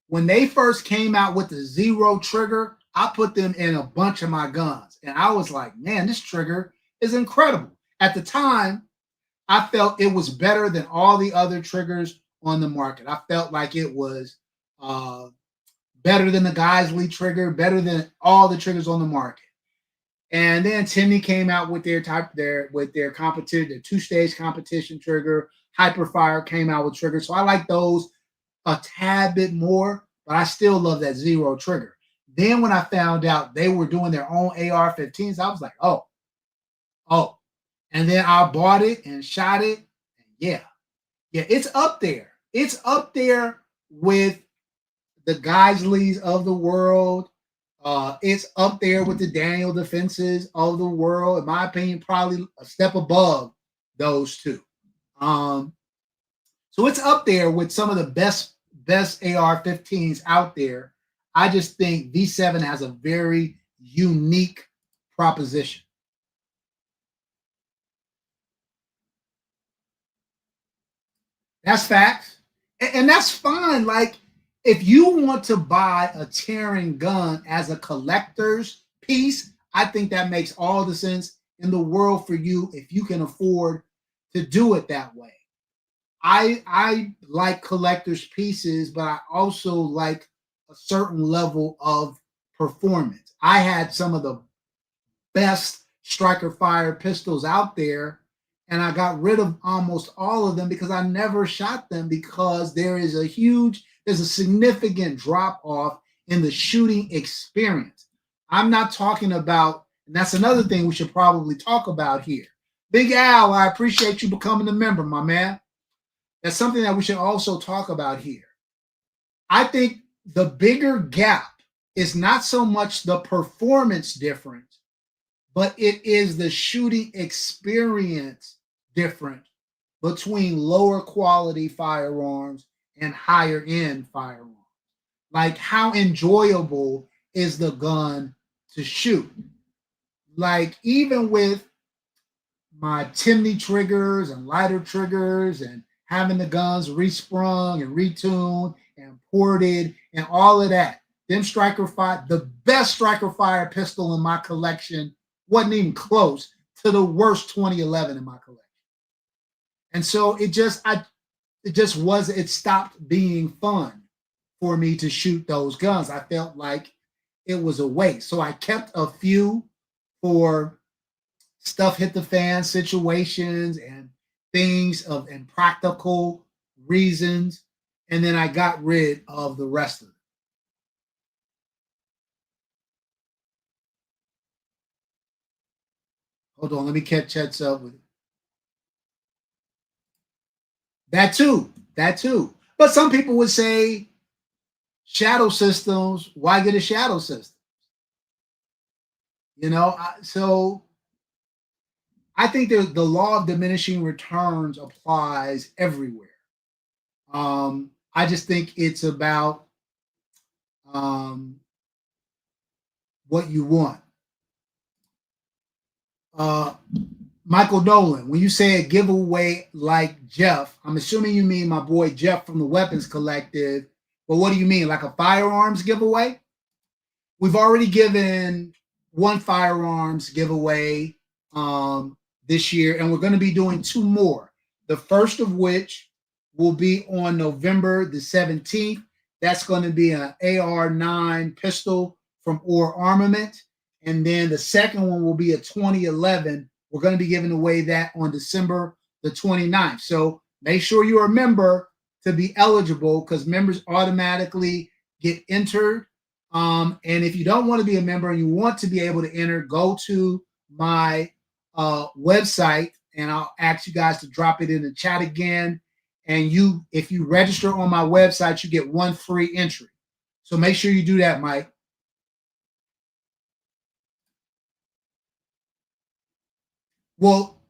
When they first came out with the Zero trigger, I put them in a bunch of my guns. And I was like, man, this trigger is incredible. At the time, I felt it was better than all the other triggers on the market. I felt like it was better than the Geisley trigger, better than all the triggers on the market. And then Timney came out with their competition, their two-stage competition trigger. Hyperfire came out with triggers. So I like those a tad bit more, but I still love that Zero trigger. Then when I found out they were doing their own AR-15s, I was like, oh. And then I bought it and shot it. Yeah, it's up there. It's up there with the Geisleys of the world. It's up there with the Daniel Defenses of the world. In my opinion, probably a step above those two. So it's up there with some of the best AR-15s out there. I just think V7 has a very unique proposition. That's facts. And that's fine. Like, if you want to buy a tearing gun as a collector's piece, I think that makes all the sense in the world for you if you can afford to do it that way. I like collector's pieces, but I also like a certain level of performance. I had some of the best striker fire pistols out there, and I got rid of almost all of them because I never shot them because there's a significant drop off in the shooting experience. I'm not talking about, and that's another thing we should probably talk about here. Big Al, I appreciate you becoming a member, my man. That's something that we should also talk about here. I think the bigger gap is not so much the performance difference, but it is the shooting experience difference between lower quality firearms and higher end firearms. Like, how enjoyable is the gun to shoot? Like, even with my Timney triggers and lighter triggers and having the guns resprung and retuned and ported and all of that, the best striker fire pistol in my collection wasn't even close to the worst 2011 in my collection. And so it stopped being fun for me to shoot those guns. I felt like it was a waste. So I kept a few for stuff hit the fan situations and things and practical reasons. And then I got rid of the rest of it. Hold on, let me catch up with it. That too. But some people would say, shadow systems, why get a shadow system? So I think the law of diminishing returns applies everywhere. I just think it's about what you want. Michael Nolan, when you say a giveaway like Jeff, I'm assuming you mean my boy Jeff from the Weapons Collective. But what do you mean? Like a firearms giveaway? We've already given one firearms giveaway this year, and we're going to be doing two more. The first of which will be on November the 17th. That's going to be an AR-9 pistol from Or Armament. And then the second one will be a 2011. We're going to be giving away that on December the 29th. So make sure you're a member to be eligible, because members automatically get entered. And if you don't want to be a member and you want to be able to enter, go to my website, and I'll ask you guys to drop it in the chat again. And if you register on my website, you get one free entry. So make sure you do that, Mike. Well,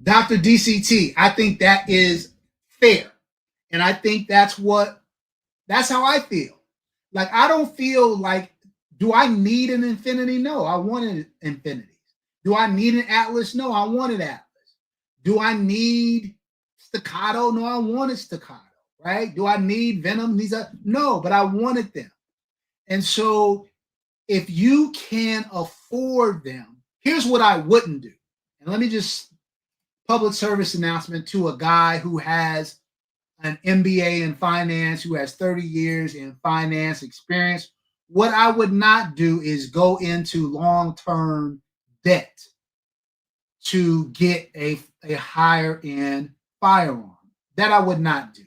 Dr. DCT, I think that is fair. And I think that's how I feel. Like, I don't feel like, do I need an Infinity? No, I want an Infinity. Do I need an Atlas? No, I want an Atlas. Do I need staccato? No, I wanted staccato, right? Do I need Venom? No, but I wanted them. And so if you can afford them, here's what I wouldn't do. And let me just public service announcement to a guy who has an MBA in finance, who has 30 years in finance experience. What I would not do is go into long-term debt to get a higher end firearm. That I would not do.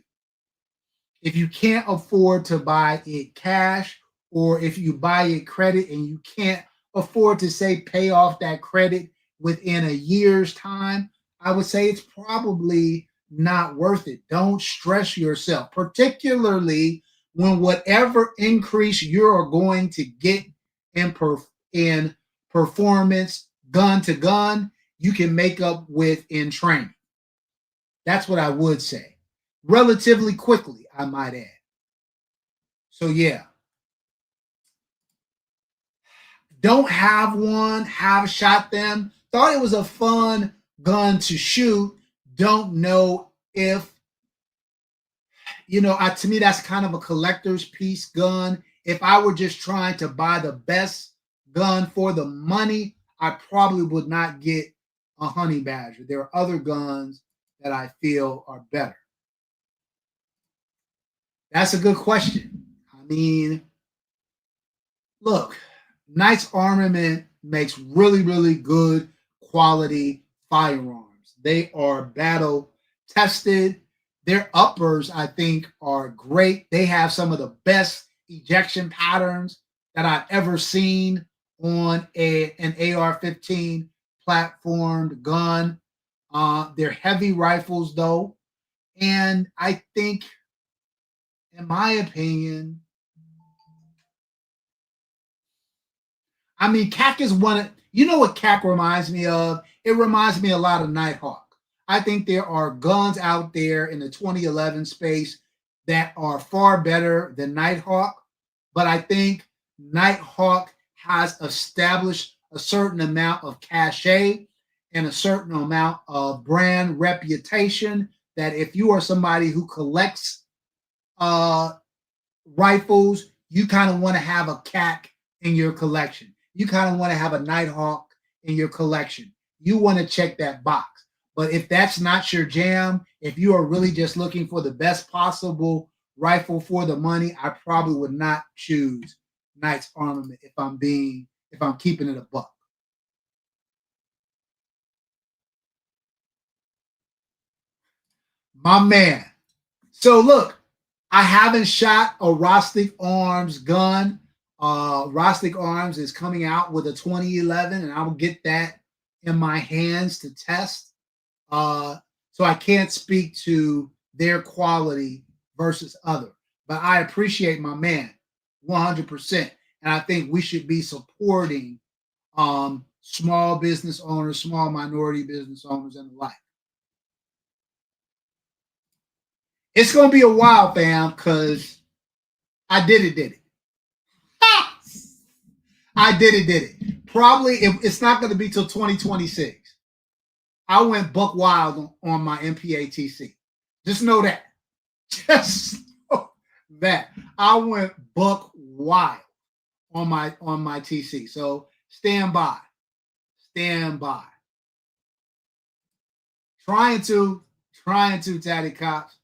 If you can't afford to buy it cash, or if you buy it credit and you can't afford to, say, pay off that credit within a year's time, I would say it's probably not worth it. Don't stress yourself, particularly when whatever increase you're going to get in performance gun to gun, you can make up with in training. That's what I would say. Relatively quickly, I might add. So yeah. Don't have one, have shot them. Thought it was a fun gun to shoot. Don't know if, to me, that's kind of a collector's piece gun. If I were just trying to buy the best gun for the money, I probably would not get a Honey Badger. There are other guns that I feel are better. That's a good question. I mean, look, Knight's Armament makes really, really good quality firearms. They are battle tested. Their uppers, I think, are great. They have some of the best ejection patterns that I've ever seen on an AR-15 platformed gun. They're heavy rifles, though. And I think, in my opinion, I mean, CAC is one. You know what CAC reminds me of? It reminds me a lot of Nighthawk. I think there are guns out there in the 2011 space that are far better than Nighthawk, but I think Nighthawk has established a certain amount of cachet and a certain amount of brand reputation that if you are somebody who collects rifles, you kind of want to have a CAC in your collection. You kind of want to have a Nighthawk in your collection. You want to check that box. But if that's not your jam, if you are really just looking for the best possible rifle for the money, I probably would not choose Knight's Armament if I'm keeping it a buck. My man. So look, I haven't shot a Rostic Arms gun. Rostic Arms is coming out with a 2011, and I will get that in my hands to test. So I can't speak to their quality versus other, but I appreciate my man 100%. And I think we should be supporting small business owners, small minority business owners, and the like. It's going to be a while, fam, because I did it. I did it. Probably it's not going to be till 2026. I went buck wild on my MPATC. Just know that. Just know that. I went buck wild on my TC. So stand by. Stand by. Trying to, Tatty Cops.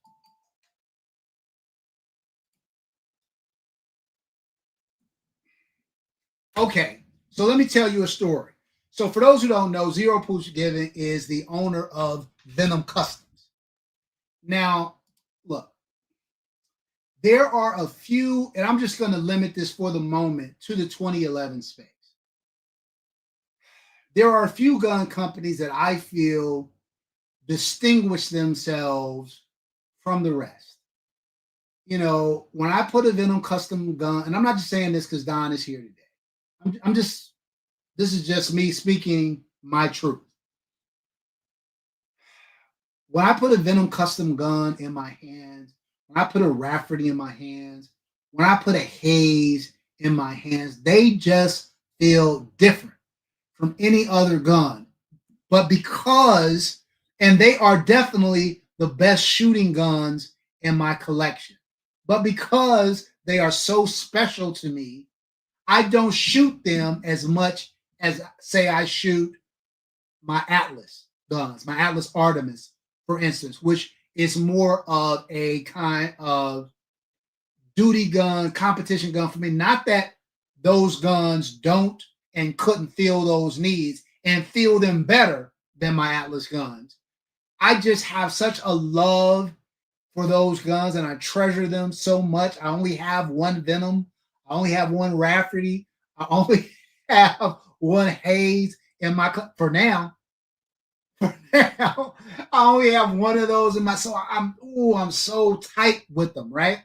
Okay, so let me tell you a story. So for those who don't know, Zero Pooch Giving is the owner of Venom Customs. Now, look, there are a few, and I'm just going to limit this for the moment to the 2011 space. There are a few gun companies that I feel distinguish themselves from the rest. You know, when I put a Venom custom gun, and I'm not just saying this because Don is here today. I'm just, this is just me speaking my truth. When I put a Venom custom gun in my hands, when I put a Rafferty in my hands, when I put a Hayes in my hands, they just feel different from any other gun. But because, and they are definitely the best shooting guns in my collection, but because they are so special to me, I don't shoot them as much as, say, I shoot my Atlas guns, my Atlas Artemis, for instance, which is more of a kind of duty gun, competition gun for me. Not that those guns don't and couldn't fill those needs and feel them better than my Atlas guns. I just have such a love for those guns and I treasure them so much. I only have one Venom. I only have one Rafferty. I only have one Hayes in my, for now. For now, I only have one of those in my, so I'm so tight with them, right?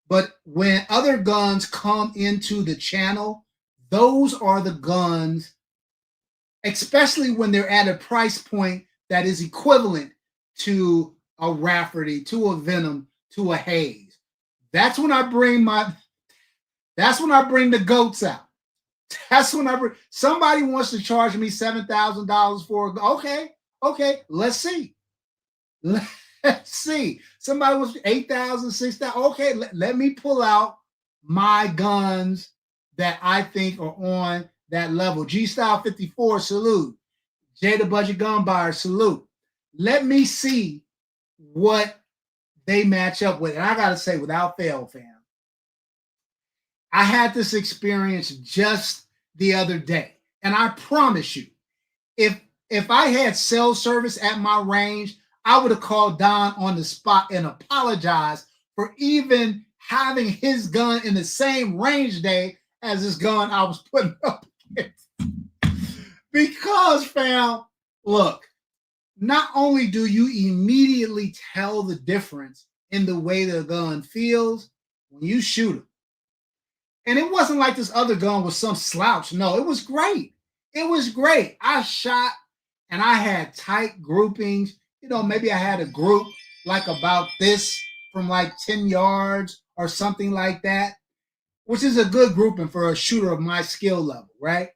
But when other guns come into the channel, those are the guns, especially when they're at a price point that is equivalent to a Rafferty, to a Venom, to a Hayes. That's when I bring the goats out. That's when somebody wants to charge me $7,000 for okay, let's see. Let's see. Somebody was 8,000, 6,000. Okay, let me pull out my guns that I think are on that level. G Style 54, salute. J the Budget Gun Buyer, salute. Let me see what they match up with. And I gotta say, without fail, fam, I had this experience just the other day. And I promise you, if I had cell service at my range, I would have called Don on the spot and apologized for even having his gun in the same range day as this gun I was putting up against. Because, fam, look, not only do you immediately tell the difference in the way the gun feels when you shoot it. And it wasn't like this other gun was some slouch. No, it was great. It was great. I shot and I had tight groupings. You know, maybe I had a group like about this from like 10 yards or something like that, which is a good grouping for a shooter of my skill level, right?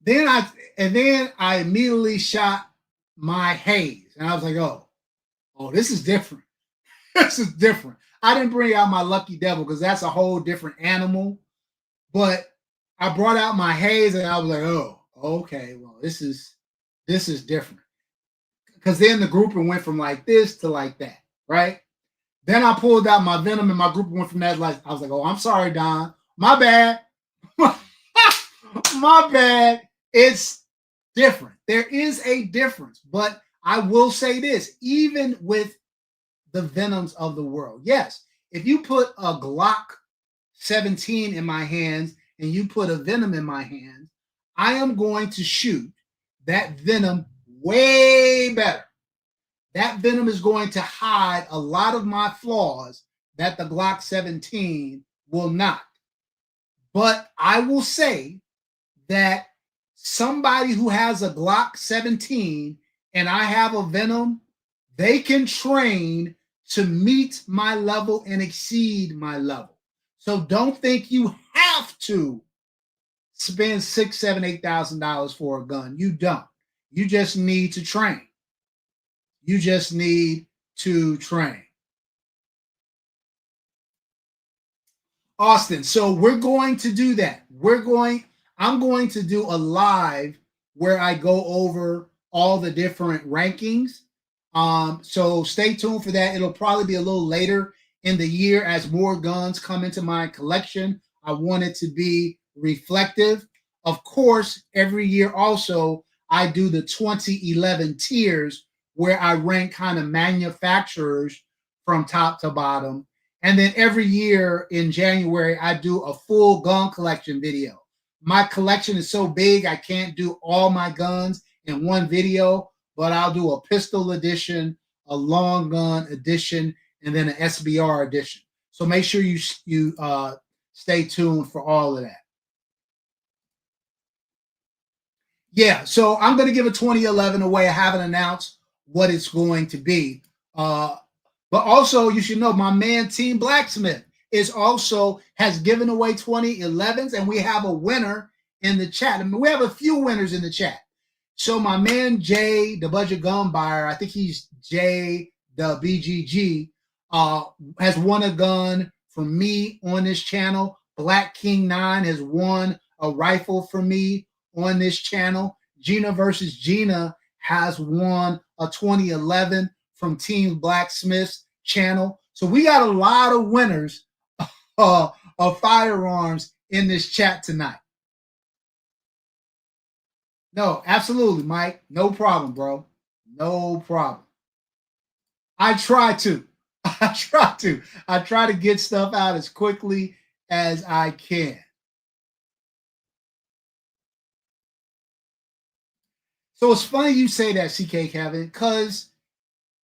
Then I immediately shot my Hayes. And I was like, oh, this is different. This is different. I didn't bring out my Lucky Devil because that's a whole different animal. But I brought out my Hayes and I was like, oh, okay, well, this is different. Because then the grouping went from like this to like that, right? Then I pulled out my Venom and my grouping went from that. Like, I was like, oh, I'm sorry, Don. My bad. My bad. It's different. There is a difference. But I will say this, even with the Venoms of the world. Yes, if you put a Glock 17 in my hands and you put a Venom in my hands, I am going to shoot that Venom way better. That Venom is going to hide a lot of my flaws that the Glock 17 will not. But I will say that somebody who has a Glock 17 and I have a Venom, they can train to meet my level and exceed my level. So don't think you have to spend six, seven, $8,000 for a gun. You don't. You just need to train. You just need to train. Austin, so we're going to do that. I'm going to do a live where I go over all the different rankings. So stay tuned for that. It'll probably be a little later in the year as more guns come into my collection. I want it to be reflective. Of course, every year also, I do the 2011 tiers where I rank kind of manufacturers from top to bottom. And then every year in January, I do a full gun collection video. My collection is so big, I can't do all my guns in one video, but I'll do a pistol edition, a long gun edition, and then an SBR edition. So make sure you stay tuned for all of that. Yeah, so I'm going to give a 2011 away. I haven't announced what it's going to be. But also, you should know my man Team Blacksmith is also has given away 2011s, and we have a winner in the chat. I mean, we have a few winners in the chat. So my man Jay, the budget gun buyer, I think he's Jay the BGG, has won a gun from me on this channel. Black King 9 has won a rifle from me on this channel. Gina versus Gina has won a 2011 from Team Blacksmith's channel. So we got a lot of winners of firearms in this chat tonight. No, absolutely, Mike. No problem, bro. No problem. I try to. I try to get stuff out as quickly as I can. So it's funny you say that, CK Kevin, because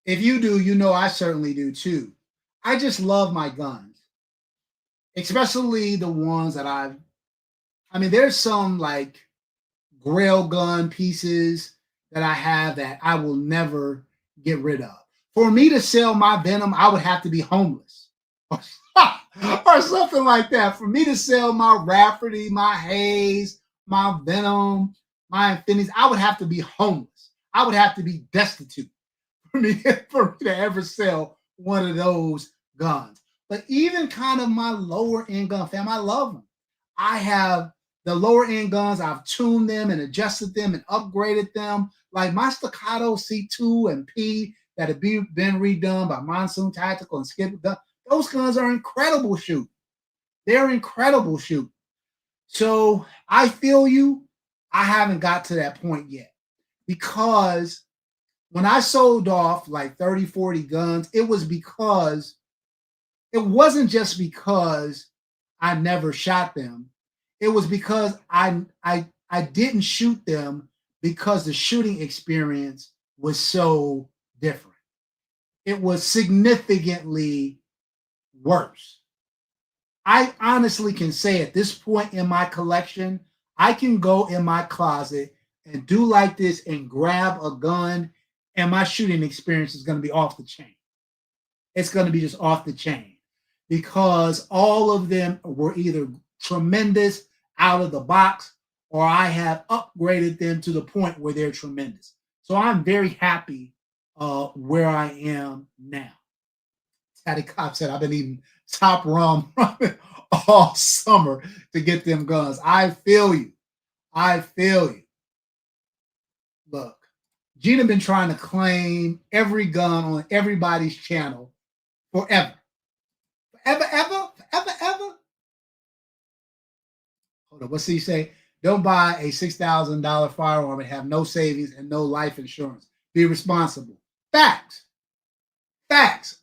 if you do, you know I certainly do too. I just love my guns, especially the ones that I mean, there's some like grail gun pieces that I have that I will never get rid of. For me to sell my Venom, I would have to be homeless or something like that. For me to sell my Rafferty, my Hayes, my Venom, my Infinities, I would have to be homeless. I would have to be destitute for me to ever sell one of those guns. But even kind of my lower end gun fam, I love them. I have the lower end guns, I've tuned them and adjusted them and upgraded them. Like my Staccato C2 and P that have been redone by Monsoon Tactical and Skip. Those guns are incredible shoot. They're incredible shoot. So I feel you. I haven't got to that point yet because when I sold off like 30, 40 guns, it wasn't just because I never shot them. It was because I didn't shoot them because the shooting experience was so different. It was significantly worse. I honestly can say at this point in my collection, I can go in my closet and do like this and grab a gun, and my shooting experience is going to be off the chain. It's going to be just off the chain because all of them were either tremendous out of the box or I have upgraded them to the point where they're tremendous. So I'm very happy where I am now. Taddy Cop said, I've been eating top rum all summer to get them guns. I feel you. I feel you. Look, Gina been trying to claim every gun on everybody's channel forever. Forever. Hold on, what's he say? Don't buy a $6,000 firearm and have no savings and no life insurance. Be responsible. Facts.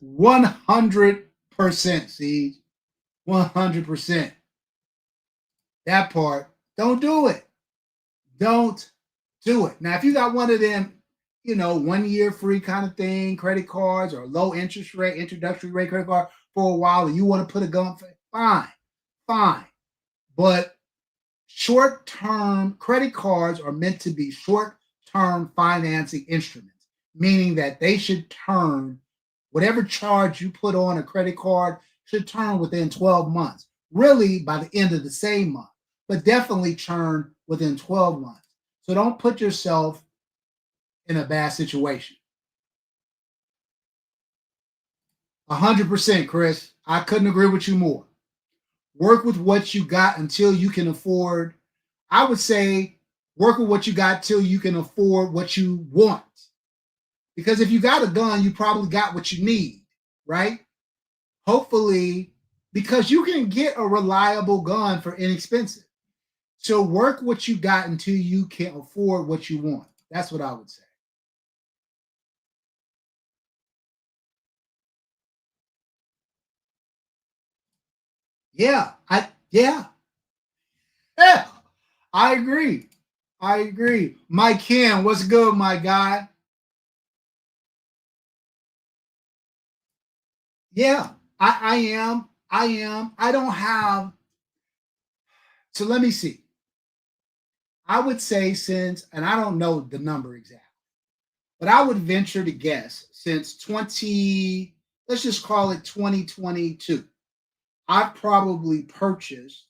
100%, see? 100%. That part, don't do it. Don't do it. Now, if you got one of them, 1 year free kind of thing, credit cards or low interest rate, introductory rate credit card for a while, and you want to put a gun, fine. But short-term credit cards are meant to be short-term financing instruments, meaning that they should turn whatever charge you put on a credit card should turn within 12 months, really by the end of the same month. but definitely churn within 12 months. So don't put yourself in a bad situation. 100%, Chris. I couldn't agree with you more. Work with what you got until you can afford. I would say work with what you got till you can afford what you want. Because if you got a gun, you probably got what you need, right? Hopefully, because you can get a reliable gun for inexpensive. So work what you got until you can afford what you want. That's what I would say. Yeah. Yeah. I agree. I agree. Mike Ken, what's good, my guy? Yeah, I am. I am. I don't have. So let me see. I would say since, and I don't know the number exactly, but I would venture to guess since 20, let's just call it 2022, I've probably purchased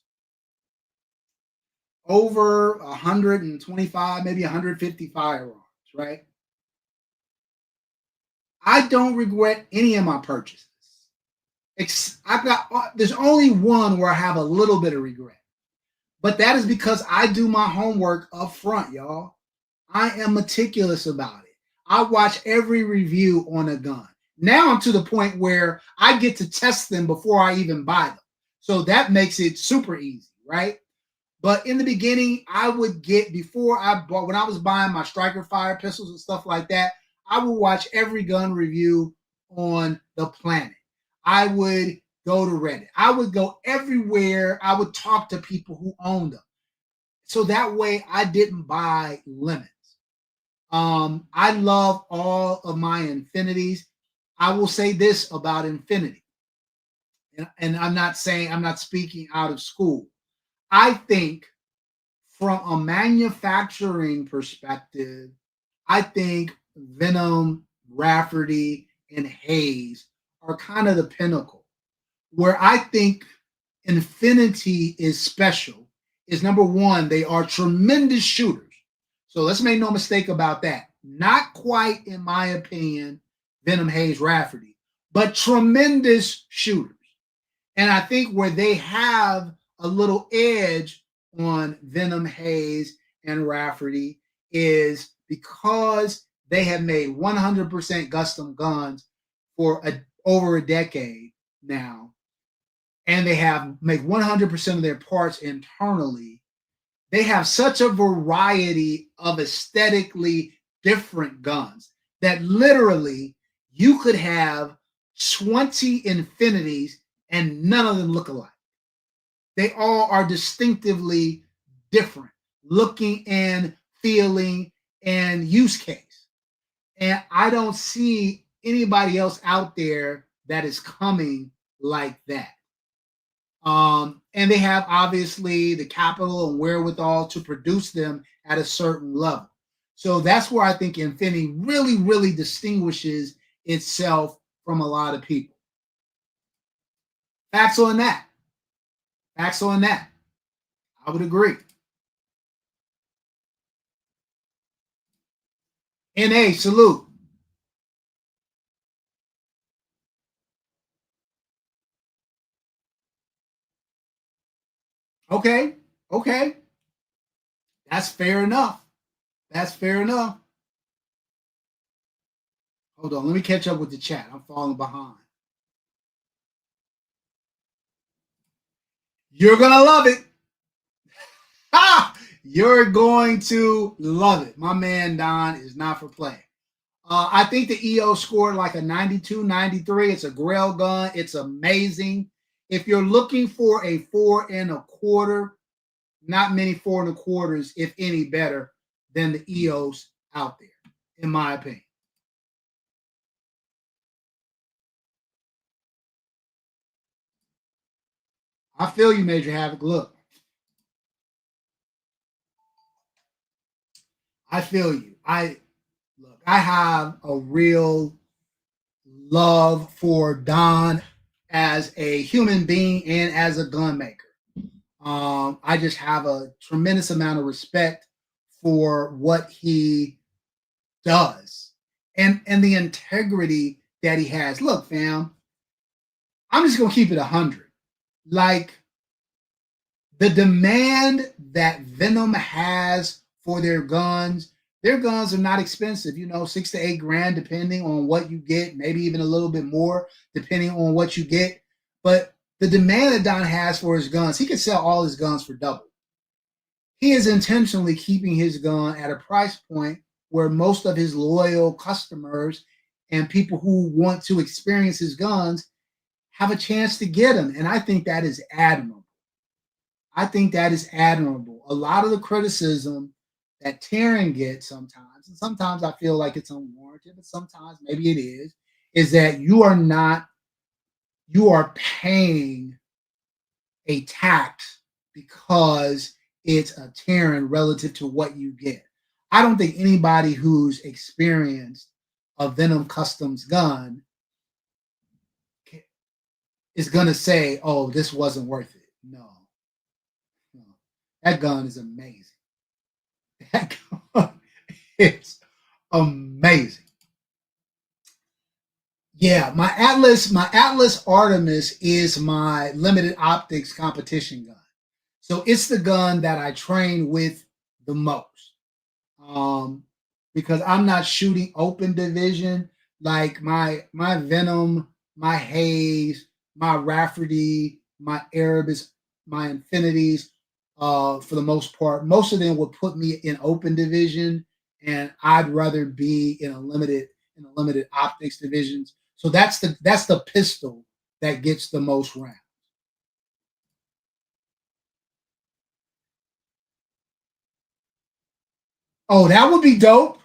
over 125, maybe 150 firearms, right? I don't regret any of my purchases. I've got, there's only one where I have a little bit of regret, but that is because I do my homework up front, y'all. I am meticulous about it. I watch every review on a gun. Now I'm to the point where I get to test them before I even buy them. So that makes it super easy, right? But in the beginning, I would get, before I bought, when I was buying my striker fire pistols and stuff like that, I would watch every gun review on the planet. I would go to Reddit. I would go everywhere. I would talk to people who owned them. So that way I didn't buy lemons. I love all of my infinities. I will say this about infinity, and I'm not saying, I'm not speaking out of school. I think from a manufacturing perspective, I think Venom, Rafferty, and Hayes are kind of the pinnacle. Where I think Infinity is special is number one, they are tremendous shooters. So let's make no mistake about that. Not quite, in my opinion, Venom, Hayes, Rafferty, but tremendous shooters. And I think where they have a little edge on Venom, Hayes, and Rafferty is because they have made 100% custom guns for over a decade now, and they have make 100% of their parts internally. They have such a variety of aesthetically different guns that literally you could have 20 Infinities and none of them look alike. They all are distinctively different, looking and feeling and use case. And I don't see anybody else out there that is coming like that. And they have obviously the capital and wherewithal to produce them at a certain level. So that's where I think Infinity really, really distinguishes itself from a lot of people. Facts on that. Facts on that. I would agree. NA, salute. Okay. Okay. That's fair enough. That's fair enough. Hold on. Let me catch up with the chat. I'm falling behind. You're going to love it. Ha! You're going to love it. My man Don is not for play. I think the EO scored like a 92, 93. It's a Grail gun. It's amazing. If you're looking for a 4.25, not many 4.25s, if any, better than the EOS out there, in my opinion. I feel you, Major Havoc. Look, I feel you. I have a real love for Don as a human being and as a gun maker. I just have a tremendous amount of respect for what he does and the integrity that he has. Look, fam, I'm just gonna keep it 100. Like the demand that Venom has for their guns are not expensive, 6 to 8 grand, depending on what you get, maybe even a little bit more, depending on what you get. But the demand that Don has for his guns, he could sell all his guns for double. He is intentionally keeping his gun at a price point where most of his loyal customers and people who want to experience his guns have a chance to get them. And I think that is admirable. I think that is admirable. A lot of the criticism that Taryn gets sometimes, and sometimes I feel like it's unwarranted, but sometimes maybe it is that you are paying a tax because it's a Taryn relative to what you get. I don't think anybody who's experienced a Venom Customs gun is going to say, oh, this wasn't worth it. No. That gun is amazing. That gun is amazing. Yeah, my Atlas Artemis is my limited optics competition gun. So it's the gun that I train with the most. Because I'm not shooting open division like my Venom, my Haze, my Rafferty, my Erebus, my Infinities. For the most part, most of them would put me in open division, and I'd rather be in a limited optics divisions. So that's the pistol that gets the most rounds. Oh, that would be dope.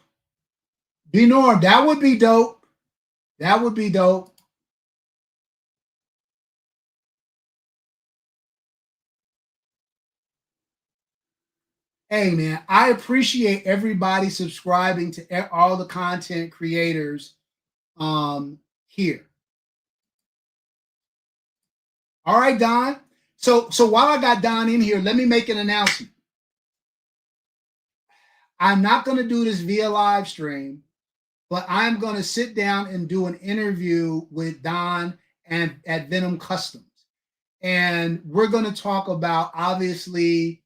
B Norm, that would be dope. That would be dope. Hey man, I appreciate everybody subscribing to all the content creators here. All right, Don. So while I got Don in here, let me make an announcement. I'm not going to do this via live stream, but I'm going to sit down and do an interview with Don and at Venom Customs. And we're going to talk about, obviously,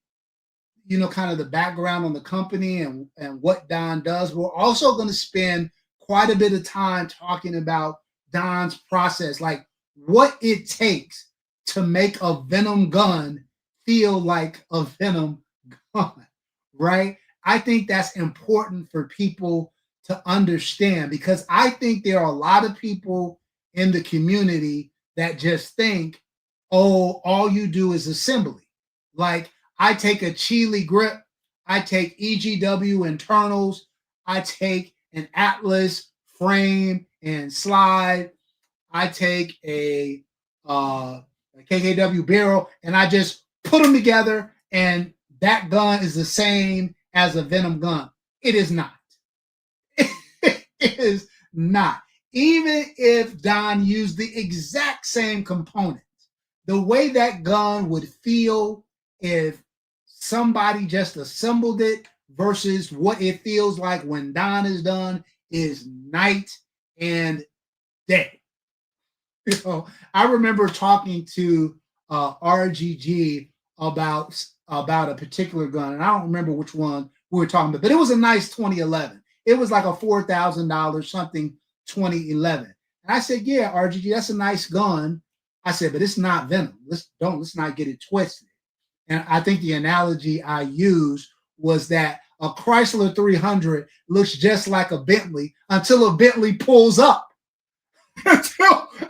kind of the background on the company and what Don does. We're also going to spend quite a bit of time talking about Don's process, like what it takes to make a Venom gun feel like a Venom gun, right? I think that's important for people to understand, because I think there are a lot of people in the community that just think, oh, all you do is assembly. Like, I take a Chile grip, I take EGW internals, I take an Atlas frame and slide, I take a KKW barrel, and I just put them together, and that gun is the same as a Venom gun. It is not. It is not. Even if Don used the exact same components, the way that gun would feel if somebody just assembled it versus what it feels like when Don is done is night and day. I remember talking to RGG about a particular gun, and I don't remember which one we were talking about, but it was a nice 2011. It was like a $4,000 something 2011. And I said, yeah, RGG, that's a nice gun. I said, but it's not Venom. Let's not get it twisted. And I think the analogy I used was that a Chrysler 300 looks just like a Bentley until a Bentley pulls up.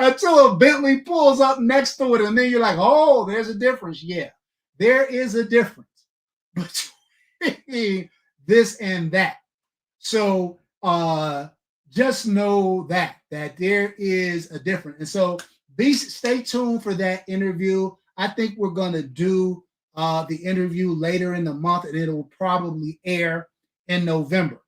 until a Bentley pulls up next to it, and then you're like, oh, there's a difference. Yeah, there is a difference between this and that. So just know that there is a difference. And so stay tuned for that interview. I think we're going to do the interview later in the month, and it'll probably air in November.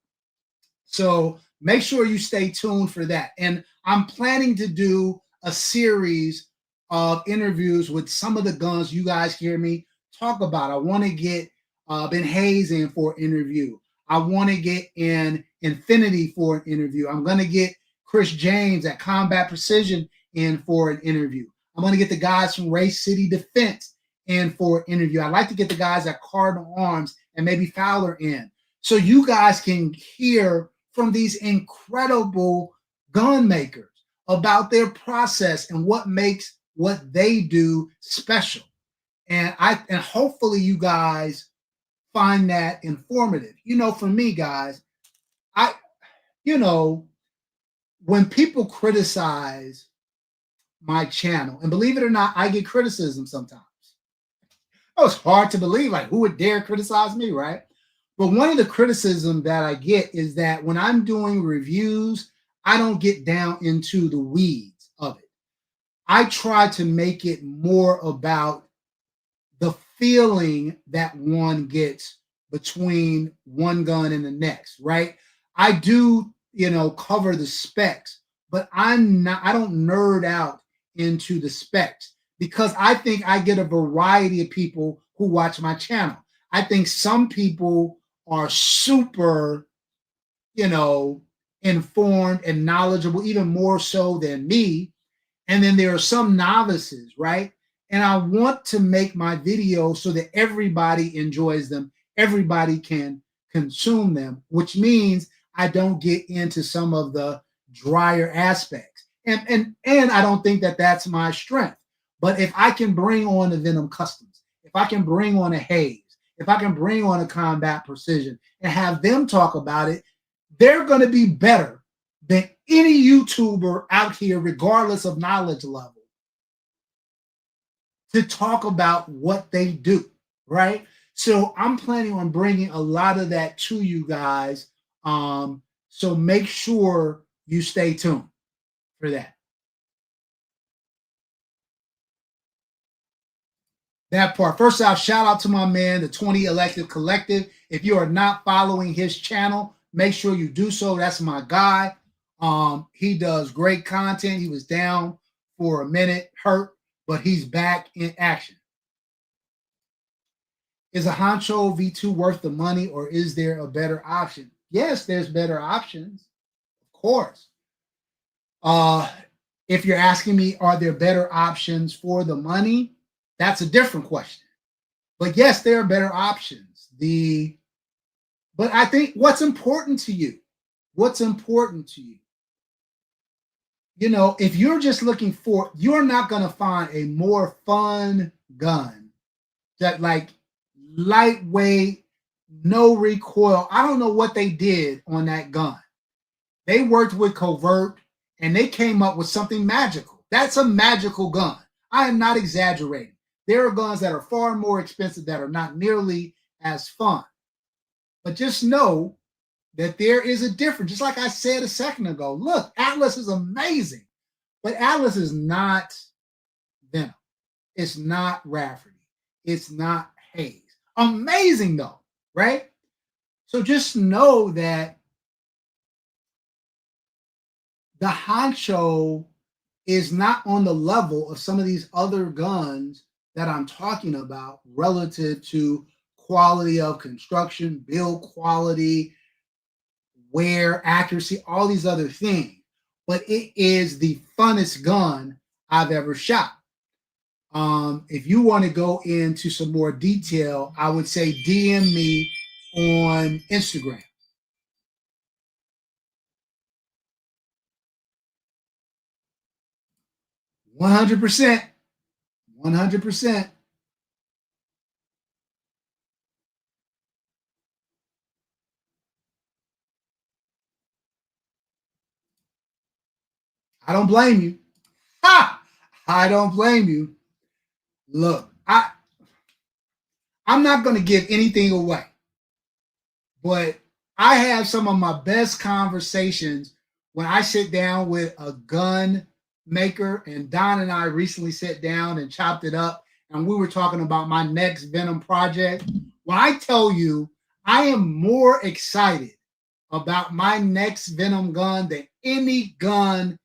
So make sure you stay tuned for that. And I'm planning to do a series of interviews with some of the guns you guys hear me talk about. I want to get Ben Hayes in for an interview. I want to get in Infinity for an interview. I'm going to get Chris James at Combat Precision in for an interview. I'm going to get the guys from Race City Defense in for an interview. I'd like to get the guys at Cardinal Arms and maybe Fowler in, so you guys can hear from these incredible gun makers about their process and what makes what they do special. And hopefully you guys find that informative. For me, guys, when people criticize my channel, and believe it or not, I get criticism sometimes. Oh, it's hard to believe, like, who would dare criticize me, right? But one of the criticism that I get is that when I'm doing reviews, I don't get down into the weeds of it. I try to make it more about the feeling that one gets between one gun and the next, right? I do, cover the specs, but I don't nerd out into the specs because I think I get a variety of people who watch my channel. I think some people are super, informed and knowledgeable, even more so than me. And then there are some novices, right? And I want to make my videos so that everybody enjoys them, everybody can consume them, which means I don't get into some of the drier aspects. And I don't think that that's my strength. But if I can bring on the Venom Customs, if I can bring on a Hayes, if I can bring on a Combat Precision and have them talk about it, they're going to be better than any YouTuber out here, regardless of knowledge level, to talk about what they do, right? So I'm planning on bringing a lot of that to you guys. So make sure you stay tuned for that. That part. First off, shout out to my man, the 20 Elective Collective. If you are not following his channel, make sure you do so. That's my guy. He does great content. He was down for a minute, hurt, but he's back in action. Is a Honcho V2 worth the money, or is there a better option? Yes, there's better options, of course. If you're asking me, are there better options for the money? That's a different question. But yes, there are better options. But I think what's important to you, if you're just looking for, you're not going to find a more fun gun that, like, lightweight, no recoil. I don't know what they did on that gun. They worked with Covert and they came up with something magical. That's a magical gun. I am not exaggerating. There are guns that are far more expensive that are not nearly as fun. But just know that there is a difference. Just like I said a second ago, look, Atlas is amazing, but Atlas is not Venom. It's not Rafferty. It's not Hayes. Amazing though, right? So just know that the Honcho is not on the level of some of these other guns that I'm talking about relative to quality of construction, build quality, wear, accuracy, all these other things. But it is the funnest gun I've ever shot. If you want to go into some more detail, I would say DM me on Instagram. %100%. 100%. I don't blame you. Ha! I don't blame you. Look, I'm not going to give anything away, but I have some of my best conversations when I sit down with a gun maker, and Don and I recently sat down and chopped it up, and we were talking about my next Venom project. When I tell you I am more excited about my next Venom gun than any gun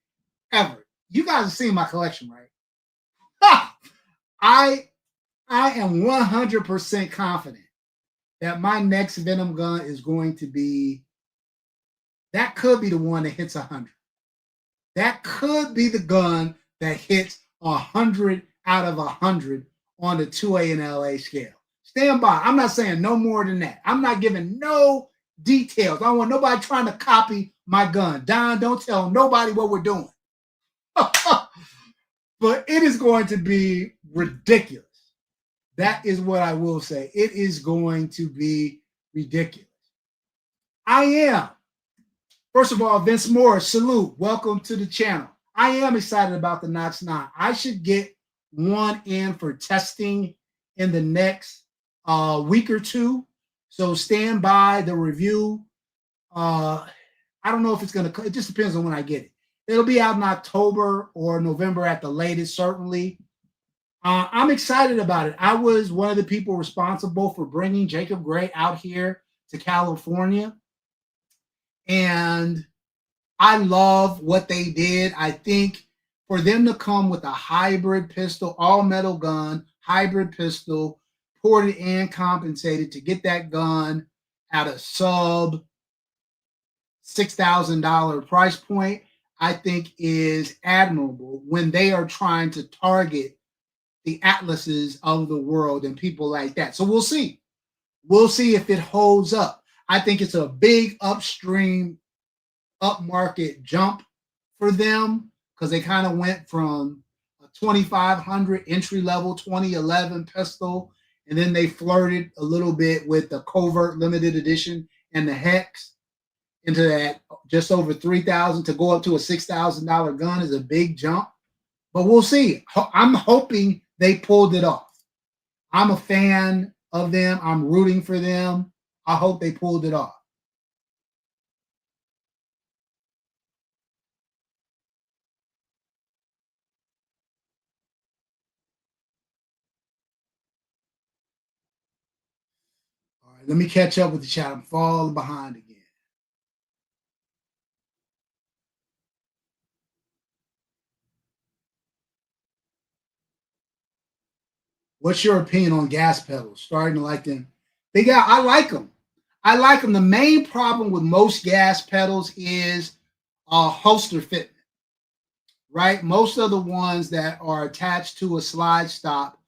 ever. You guys have seen my collection, right? Ha! I am 100% confident that my next Venom gun is going to be, that could be the one that hits 100. That could be the gun that hits 100 out of 100 on the 2A and LA scale. Stand by. I'm not saying no more than that. I'm not giving no details. I don't want nobody trying to copy my gun. Don, don't tell nobody what we're doing. But it is going to be ridiculous. That is what I will say. It is going to be ridiculous. I am. First of all, Vince Morris, salute. Welcome to the channel. I am excited about the Knox 9. I should get one in for testing in the next week or two. So stand by the review. I don't know if it's going to, it just depends on when I get it. It'll be out in October or November at the latest, certainly. I'm excited about it. I was one of the people responsible for bringing Jacob Gray out here to California. And I love what they did. I think for them to come with a hybrid pistol, all metal gun, hybrid pistol, ported and compensated to get that gun at a sub $6,000 price point, I think is admirable when they are trying to target the Atlases of the world and people like that. So we'll see. We'll see if it holds up. I think it's a big upstream, upmarket jump for them because they kind of went from a 2,500 entry level 2011 pistol, and then they flirted a little bit with the covert limited edition and the hex into that just over 3,000 to go up to a $6,000 gun is a big jump. But we'll see. I'm hoping they pulled it off. I'm a fan of them. I'm rooting for them. I hope they pulled it off. All right, let me catch up with the chat. I'm falling behind again. What's your opinion on gas pedals? Starting to like them. I like them. I like them. The main problem with most gas pedals is holster fitment, right? Most of the ones that are attached to a slide stop,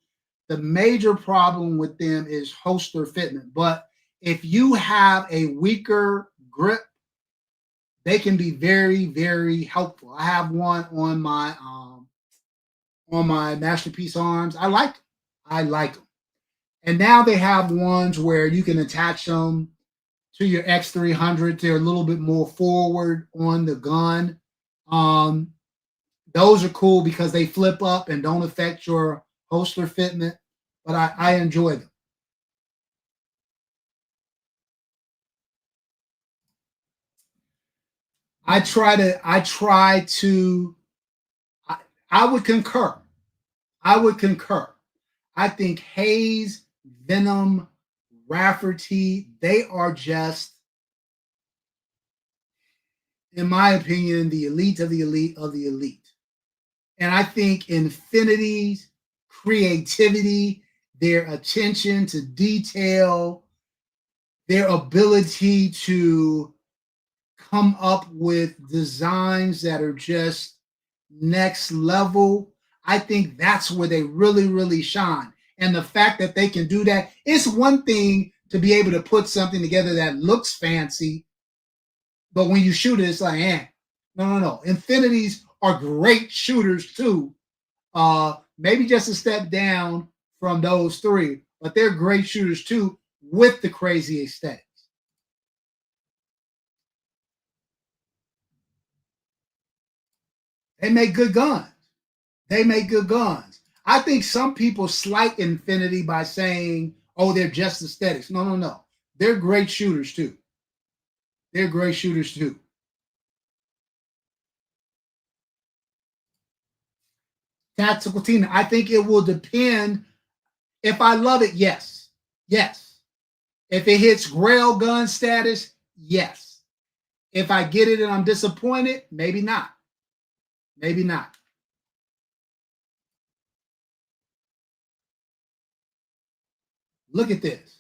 the major problem with them is holster fitment. But if you have a weaker grip, they can be very, very helpful. I have one on my Masterpiece arms. I like them. I like them. And now they have ones where you can attach them to your X300. They're a little bit more forward on the gun. Those are cool because they flip up and don't affect your holster fitment, but I enjoy them. I would concur. I would concur. I think Hayes, Venom, Rafferty, they are just, in my opinion, the elite of the elite of the elite. And I think Infinity's creativity, their attention to detail, their ability to come up with designs that are just next level, I think that's where they really, really shine. And the fact that they can do that, it's one thing to be able to put something together that looks fancy, but when you shoot it, it's like, no. Infinities are great shooters too. Maybe just a step down from those three, but they're great shooters too with the crazy aesthetics. They make good guns. They make good guns. I think some people slight Infinity by saying, oh, they're just aesthetics. No. They're great shooters too. They're great shooters too. Tactical Tina, I think it will depend. If I love it, yes. Yes. If it hits grail gun status, yes. If I get it and I'm disappointed, maybe not. Maybe not. Look at this.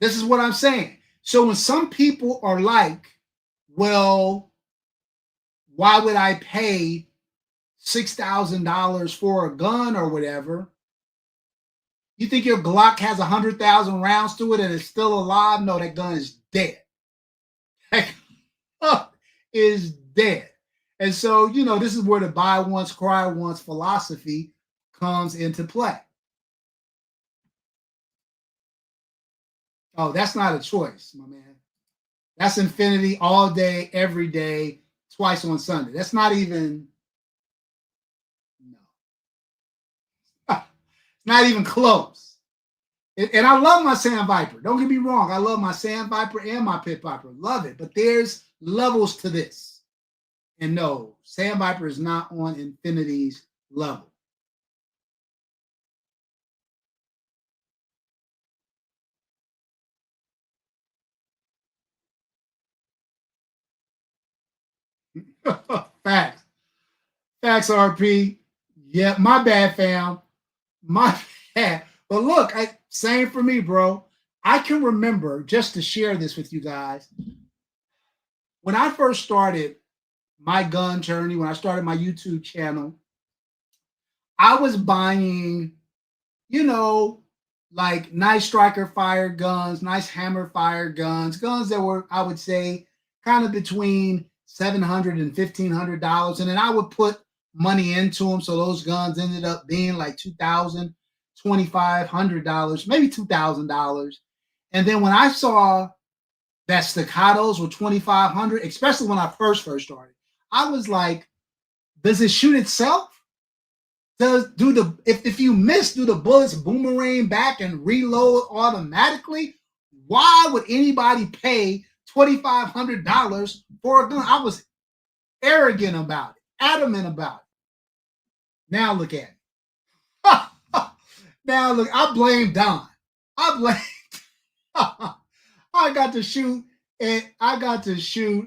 This is what I'm saying. So when some people are like, well, why would I pay $6,000 for a gun or whatever? You think your Glock has 100,000 rounds to it and it's still alive? No, that gun is dead. That gun is dead. And so, this is where the buy once, cry once philosophy comes into play. Oh, that's not a choice, my man. That's infinity all day, every day, twice on Sunday. That's not even, no. It's not even close. And I love my Sand Viper. Don't get me wrong. I love my Sand Viper and my Pit Viper. Love it. But there's levels to this. And no, Sand Viper is not on infinity's level. Facts. Facts, RP. Yeah, my bad, fam. My bad. But look, same for me, bro. I can remember, just to share this with you guys, when I first started my gun journey, when I started my YouTube channel, I was buying, like nice striker fire guns, nice hammer fire guns that were, I would say, kind of between $700 and $1,500. And then I would put money into them. So those guns ended up being like $2,000, $2,500, maybe $2,000. And then when I saw that staccatos were $2,500, especially when I first started, I was like, does it shoot itself? If you miss, do the bullets boomerang back and reload automatically? Why would anybody pay $2,500 for a gun? I was arrogant about it, adamant about it. Now look at it. Now look, I blame Don. I got to shoot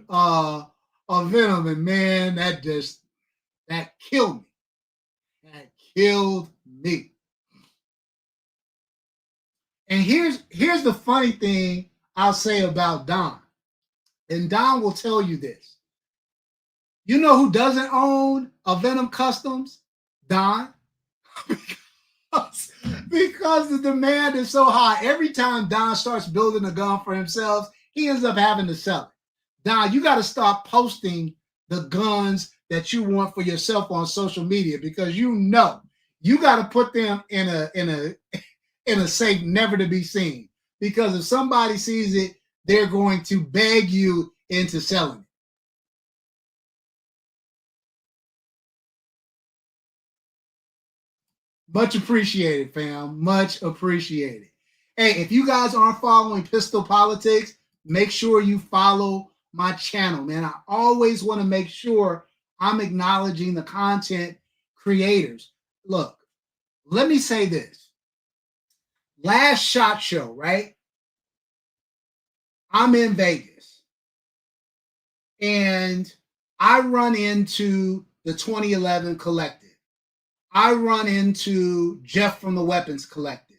a Venom, and man, that killed me. That killed me. And here's the funny thing I'll say about Don. And Don will tell you this. You know who doesn't own a Venom Customs? Don. Because the demand is so high. Every time Don starts building a gun for himself, he ends up having to sell it. Don, you got to stop posting the guns that you want for yourself on social media, because you got to put them in a safe, never to be seen. Because if somebody sees it, they're going to beg you into selling it. Much appreciated, fam. Much appreciated. Hey, if you guys aren't following Pistol Politics, make sure you follow my channel, man. I always want to make sure I'm acknowledging the content creators. Look, let me say this. Last SHOT Show, right? I'm in Vegas. And I run into the 2011 Collective. I run into Jeff from the Weapons Collective.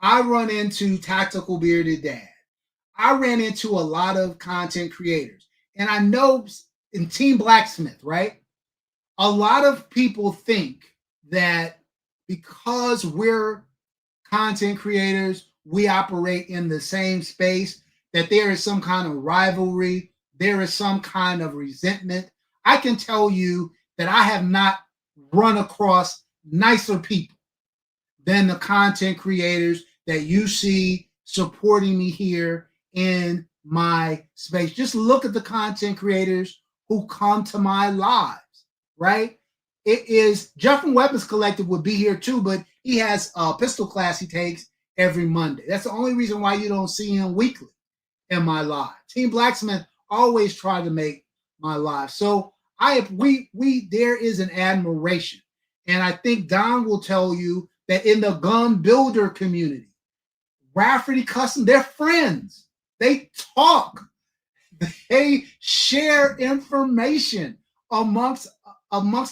I run into Tactical Bearded Dad. I ran into a lot of content creators. And I know in Team Blacksmith, right? A lot of people think that because we're content creators, we operate in the same space, that there is some kind of rivalry, there is some kind of resentment. I can tell you that I have not run across nicer people than the content creators that you see supporting me here in my space. Just look at the content creators who come to my lives, right? It is Jeff from Weapons Collective would be here too, but he has a pistol class he takes every Monday. That's the only reason why you don't see him weekly in my live. Team Blacksmith always try to make my live. So there is an admiration. And I think Don will tell you that in the gun builder community, Rafferty Custom, they're friends. They talk. They share information amongst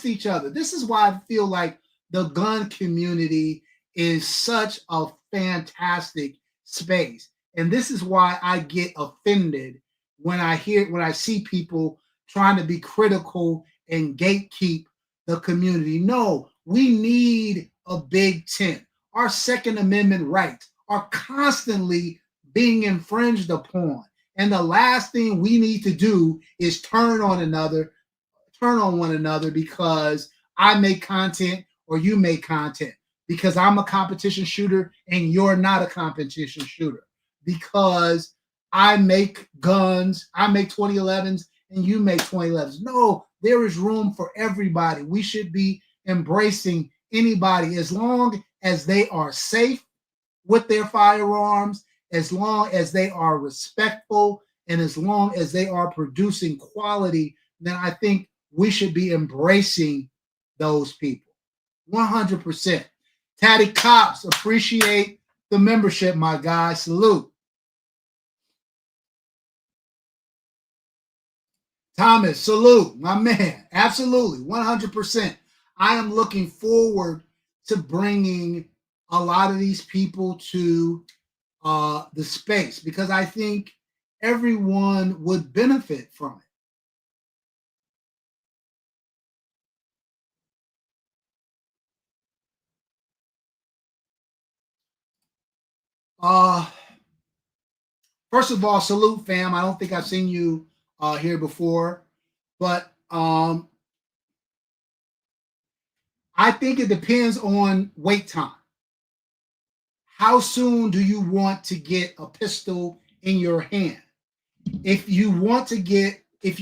each other. This is why I feel like the gun community is such a fantastic space. And this is why I get offended when I see people trying to be critical and gatekeep the community. No, we need a big tent. Our Second Amendment rights are constantly being infringed upon. And the last thing we need to do is turn on one another because I make content or you make content, because I'm a competition shooter and you're not a competition shooter, because I make guns, I make 2011s and you make 2011s. No, there is room for everybody. We should be embracing anybody as long as they are safe with their firearms, as long as they are respectful, and as long as they are producing quality. Then I think we should be embracing those people 100%. Tatty Cops, appreciate the membership, my guy. Salute. Thomas, salute, my man. Absolutely, 100%. I am looking forward to bringing a lot of these people to the space because I think everyone would benefit from it. Uh, First of all, salute, fam. I don't think I've seen you here before, but I think it depends on wait time. How soon do you want to get a pistol in your hand? If you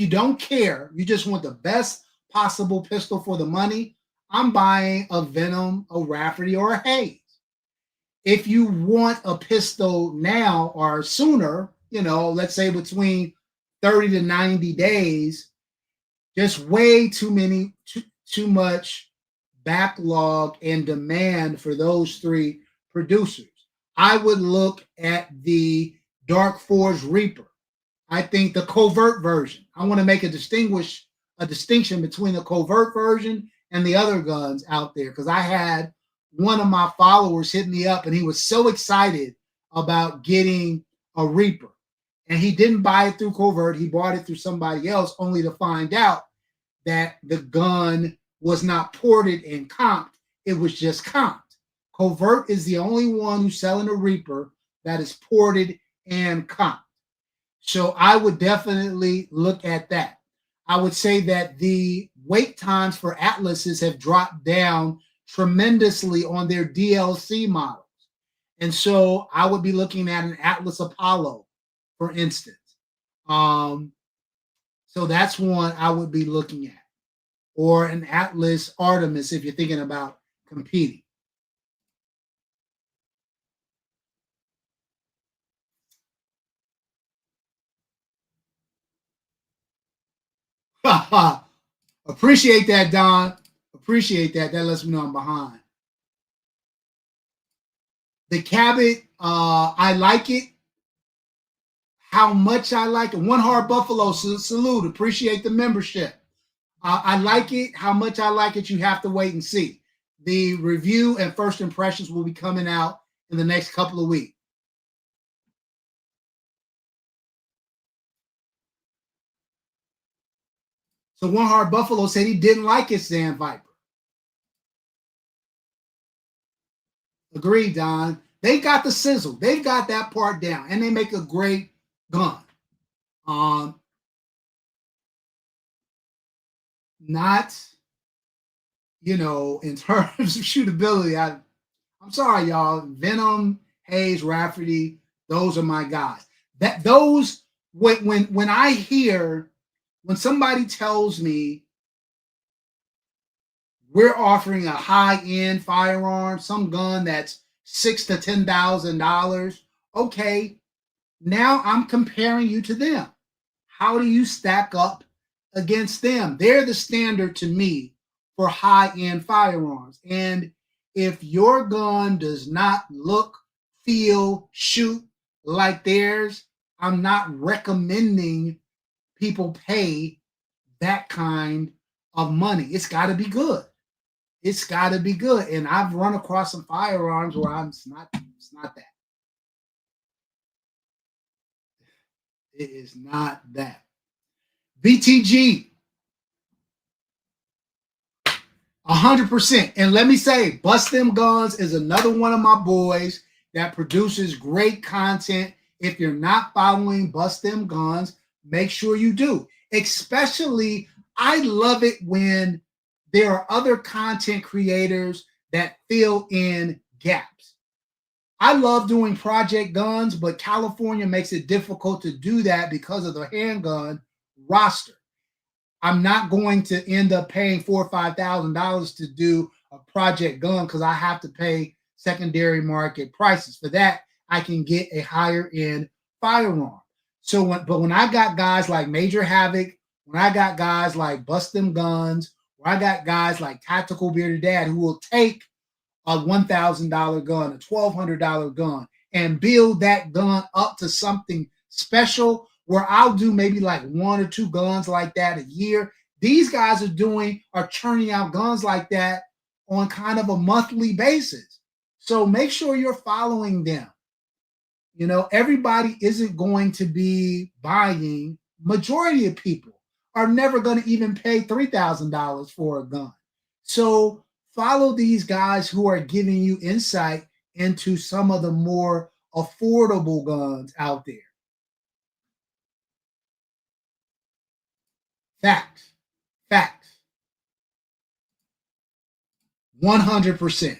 don't care, you just want the best possible pistol for the money, I'm buying a Venom, a Rafferty, or a Hayes. If you want a pistol now or sooner, let's say between 30 to 90 days, just way too much backlog and demand for those three producers. I would look at the Dark Forge Reaper. I think the covert version. I want to make a distinction between the covert version and the other guns out there, because I had one of my followers hit me up and he was so excited about getting a Reaper. And he didn't buy it through covert, he bought it through somebody else, only to find out that the gun was not ported and comped, it was just comped. Covert is the only one who's selling a Reaper that is ported and comped. So I would definitely look at that. I would say that the wait times for Atlases have dropped down tremendously on their DLC models. And so I would be looking at an Atlas Apollo, for instance. So that's one I would be looking at. Or an Atlas Artemis if you're thinking about competing. Appreciate that, Don. Appreciate that. That lets me know I'm behind. The Cabot, I like it. How much I like it. One Hard Buffalo, salute. Appreciate the membership. I like it. How much I like it, you have to wait and see. The review and first impressions will be coming out in the next couple of weeks. So One Hard Buffalo said he didn't like his Sand Viper. Agreed, Don. They got the sizzle. They got that part down, and they make a great gun. Not, in terms of shootability. I'm sorry, y'all. Venom, Hayes, Rafferty, those are my guys. When I hear when somebody tells me we're offering a high-end firearm, some gun that's $6,000 to $10,000. Okay, now I'm comparing you to them. How do you stack up against them? They're the standard to me for high-end firearms. And if your gun does not look, feel, shoot like theirs, I'm not recommending people pay that kind of money. It's got to be good. It's got to be good. And I've run across some firearms where it's not that. It is not that. BTG, 100%. And let me say, Bust Them Guns is another one of my boys that produces great content. If you're not following Bust Them Guns, make sure you do. Especially, I love it when there are other content creators that fill in gaps. I love doing project guns, but California makes it difficult to do that because of the handgun roster. I'm not going to end up paying $4,000 or $5,000 to do a project gun because I have to pay secondary market prices. For that, I can get a higher end firearm. When I got guys like Major Havoc, when I got guys like Bust Them Guns, when I got guys like Tactical Bearded Dad who will take a $1,000 gun, a $1,200 gun, and build that gun up to something special where I'll do maybe like one or two guns like that a year. These guys are churning out guns like that on kind of a monthly basis. So make sure you're following them. You know, everybody isn't going to be buying. Majority of people are never going to even pay $3,000 for a gun. So follow these guys who are giving you insight into some of the more affordable guns out there. Facts. Facts. 100%.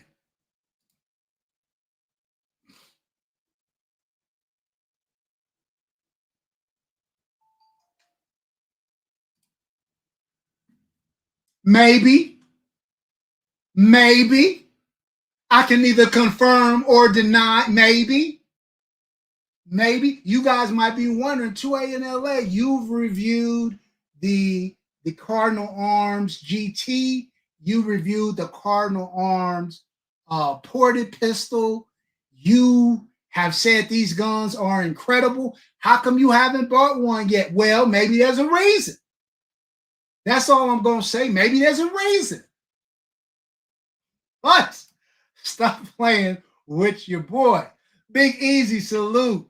Maybe. Maybe. I can neither confirm or deny. Maybe. Maybe. You guys might be wondering, 2A in LA, you've reviewed the Cardinal Arms GT. You reviewed the Cardinal Arms ported pistol. You have said these guns are incredible. How come you haven't bought one yet? Well, maybe there's a reason. That's all I'm going to say. Maybe there's a reason. But stop playing with your boy. Big Easy, salute.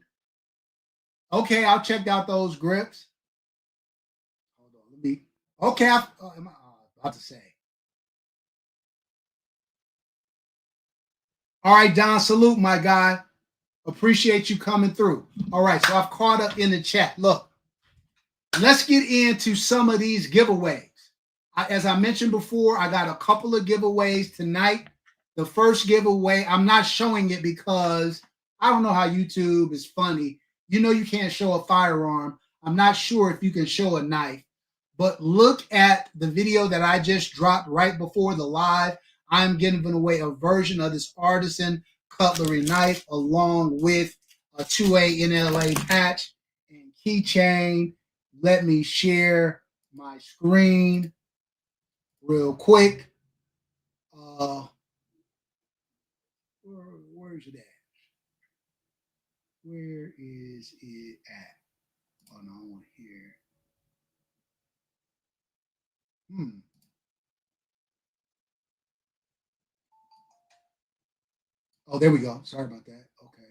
Okay, I'll check out those grips. Hold on, let me. Okay, am I about to say. All right, Don, salute, my guy. Appreciate you coming through. All right, so I've caught up in the chat. Look, let's get into some of these giveaways. As I mentioned before, I got a couple of giveaways tonight. The first giveaway, I'm not showing it because I don't know how YouTube is funny. You know you can't show a firearm. I'm not sure if you can show a knife. But look at the video that I just dropped right before the live. I'm giving away a version of this artisan cutlery knife along with a 2A NLA patch and keychain. Let me share my screen real quick. Where's it at? Where is it at? Oh, no, I want here. Oh, there we go. Sorry about that. Okay.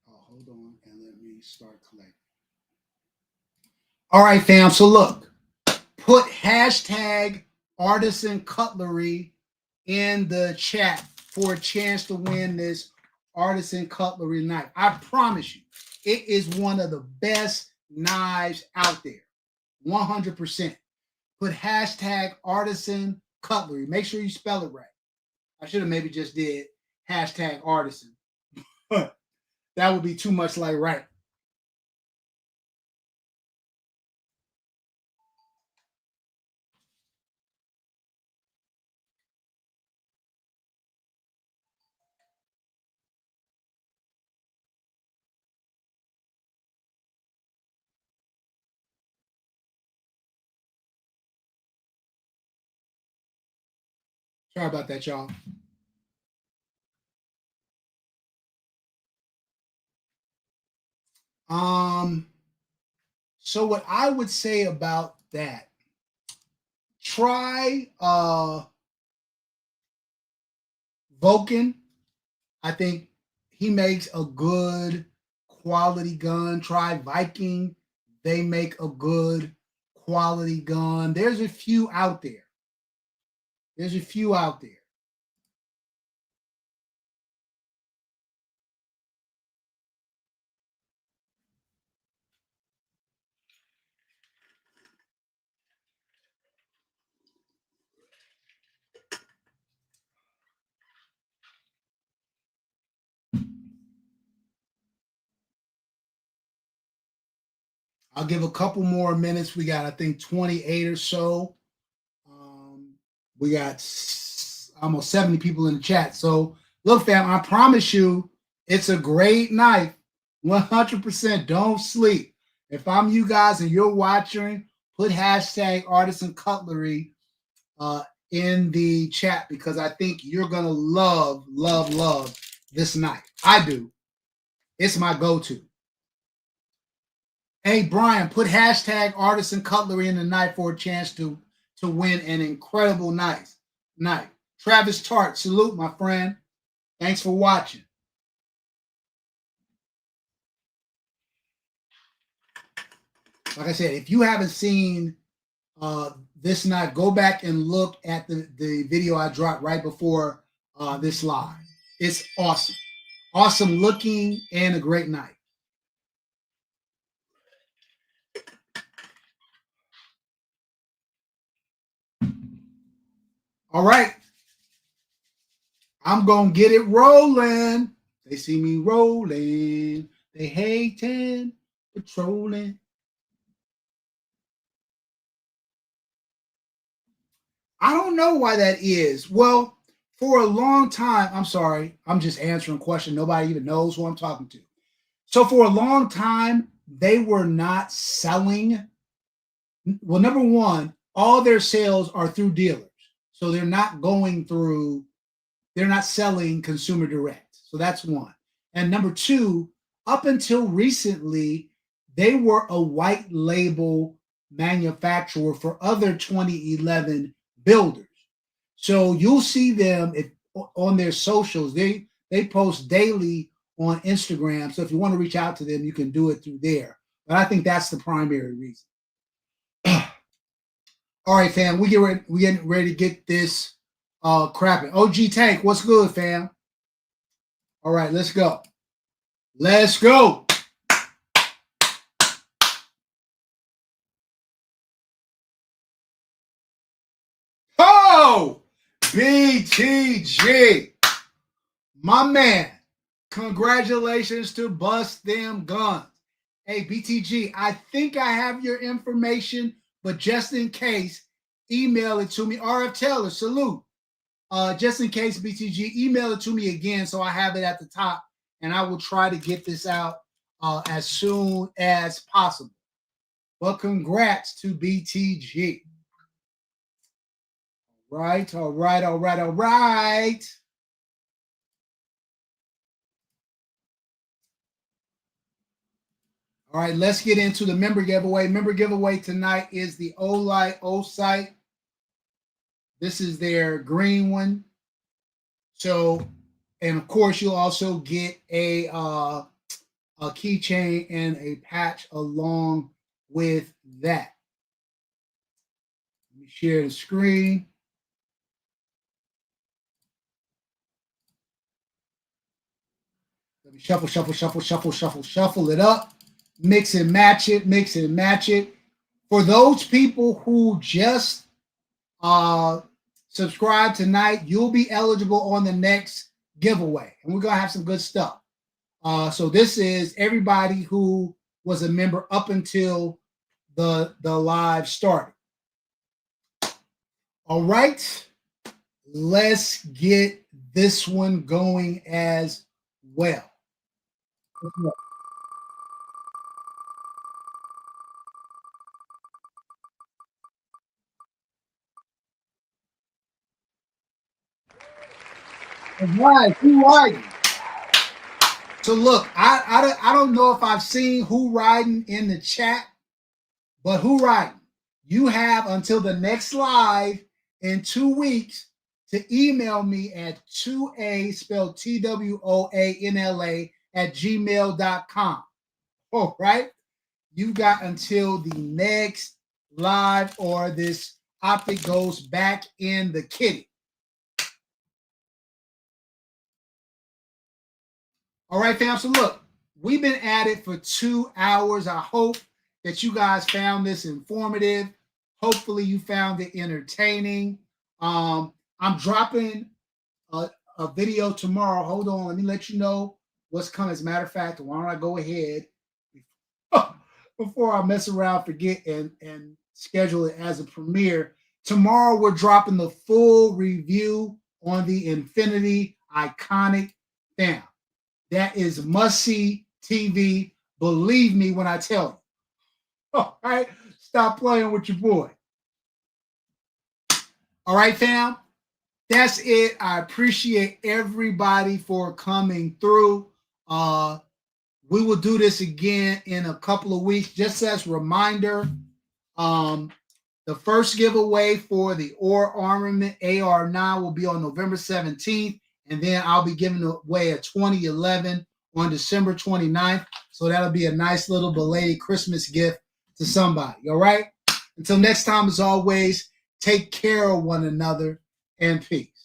Oh, hold on and let me start collecting. All right, fam. So look, put hashtag artisan cutlery in the chat for a chance to win this artisan cutlery knife. I promise you, it is one of the best knives out there. 100%. Put hashtag artisan cutlery. Make sure you spell it right. I should have maybe just did hashtag artisan. That would be too much like right. Sorry about that, y'all. So what I would say about that, try Vulcan. I think he makes a good quality gun. Try Viking. They make a good quality gun. There's a few out there. There's a few out there. I'll give a couple more minutes. We got, I think, 28 or so. We got almost 70 people in the chat. So, look, fam, I promise you, it's a great night. 100%. Don't sleep. If I'm you guys and you're watching, put hashtag artisan cutlery in the chat because I think you're going to love, love, love this night. I do. It's my go-to. Hey, Brian, put hashtag artisan cutlery in the night for a chance to win an incredible night. Travis Tart, salute, my friend. Thanks for watching. Like I said, if you haven't seen this night, go back and look at the video I dropped right before this live. It's awesome. Awesome looking and a great night. All right. I'm going to get it rolling. They see me rolling. They hating, patrolling. I don't know why that is. Well, for a long time, I'm sorry, I'm just answering a question. Nobody even knows who I'm talking to. So for a long time, they were not selling. Well, number one, all their sales are through dealers. So they're not going through, they're not selling consumer direct. So that's one. And number two, up until recently, they were a white label manufacturer for other 2011 builders. So you'll see them on their socials. They post daily on Instagram. So if you want to reach out to them, you can do it through there. But I think that's the primary reason. All right, fam. We getting ready to get this crapping. OG Tank, what's good, fam? All right, let's go. Let's go. Oh, BTG, my man. Congratulations to Bust Them Guns. Hey, BTG, I think I have your information, but just in case, email it to me. RF Taylor, salute. Just in case, BTG, email it to me again so I have it at the top, and I will try to get this out as soon as possible. But congrats to BTG. Right, all right, all right, all right. All right, let's get into the member giveaway. Member giveaway tonight is the Olight O-Sight. This is their green one. So, and of course, you'll also get a keychain and a patch along with that. Let me share the screen. Let me shuffle, shuffle, shuffle, shuffle, shuffle, shuffle it up. Mix and match it, mix and match it. For those people who just subscribe tonight, you'll be eligible on the next giveaway. And we're going to have some good stuff. So this is everybody who was a member up until the live started. All right. Let's get this one going as well. All right, who are you? So look, I don't know if I've seen who riding in the chat, but who riding? You have until the next live in 2 weeks to email me at 2A spelled TWOANLA at gmail.com. All right. You got until the next live or this optic goes back in the kitty. All right, fam. So look, we've been at it for 2 hours. I hope that you guys found this informative. Hopefully you found it entertaining. I'm dropping a video tomorrow. Hold on, let me let you know what's coming. As a matter of fact, why don't I go ahead before I mess around, forget, and schedule it as a premiere. Tomorrow we're dropping the full review on the Infinity Iconic. Bam. That is must-see TV. Believe me when I tell you. All right, stop playing with your boy. All right, fam. That's it. I appreciate everybody for coming through. We will do this again in a couple of weeks. Just as a reminder, the first giveaway for the OR Armament AR9 will be on November 17th. And then I'll be giving away a 2011 on December 29th. So that'll be a nice little belated Christmas gift to somebody. All right? Until next time, as always, take care of one another and peace.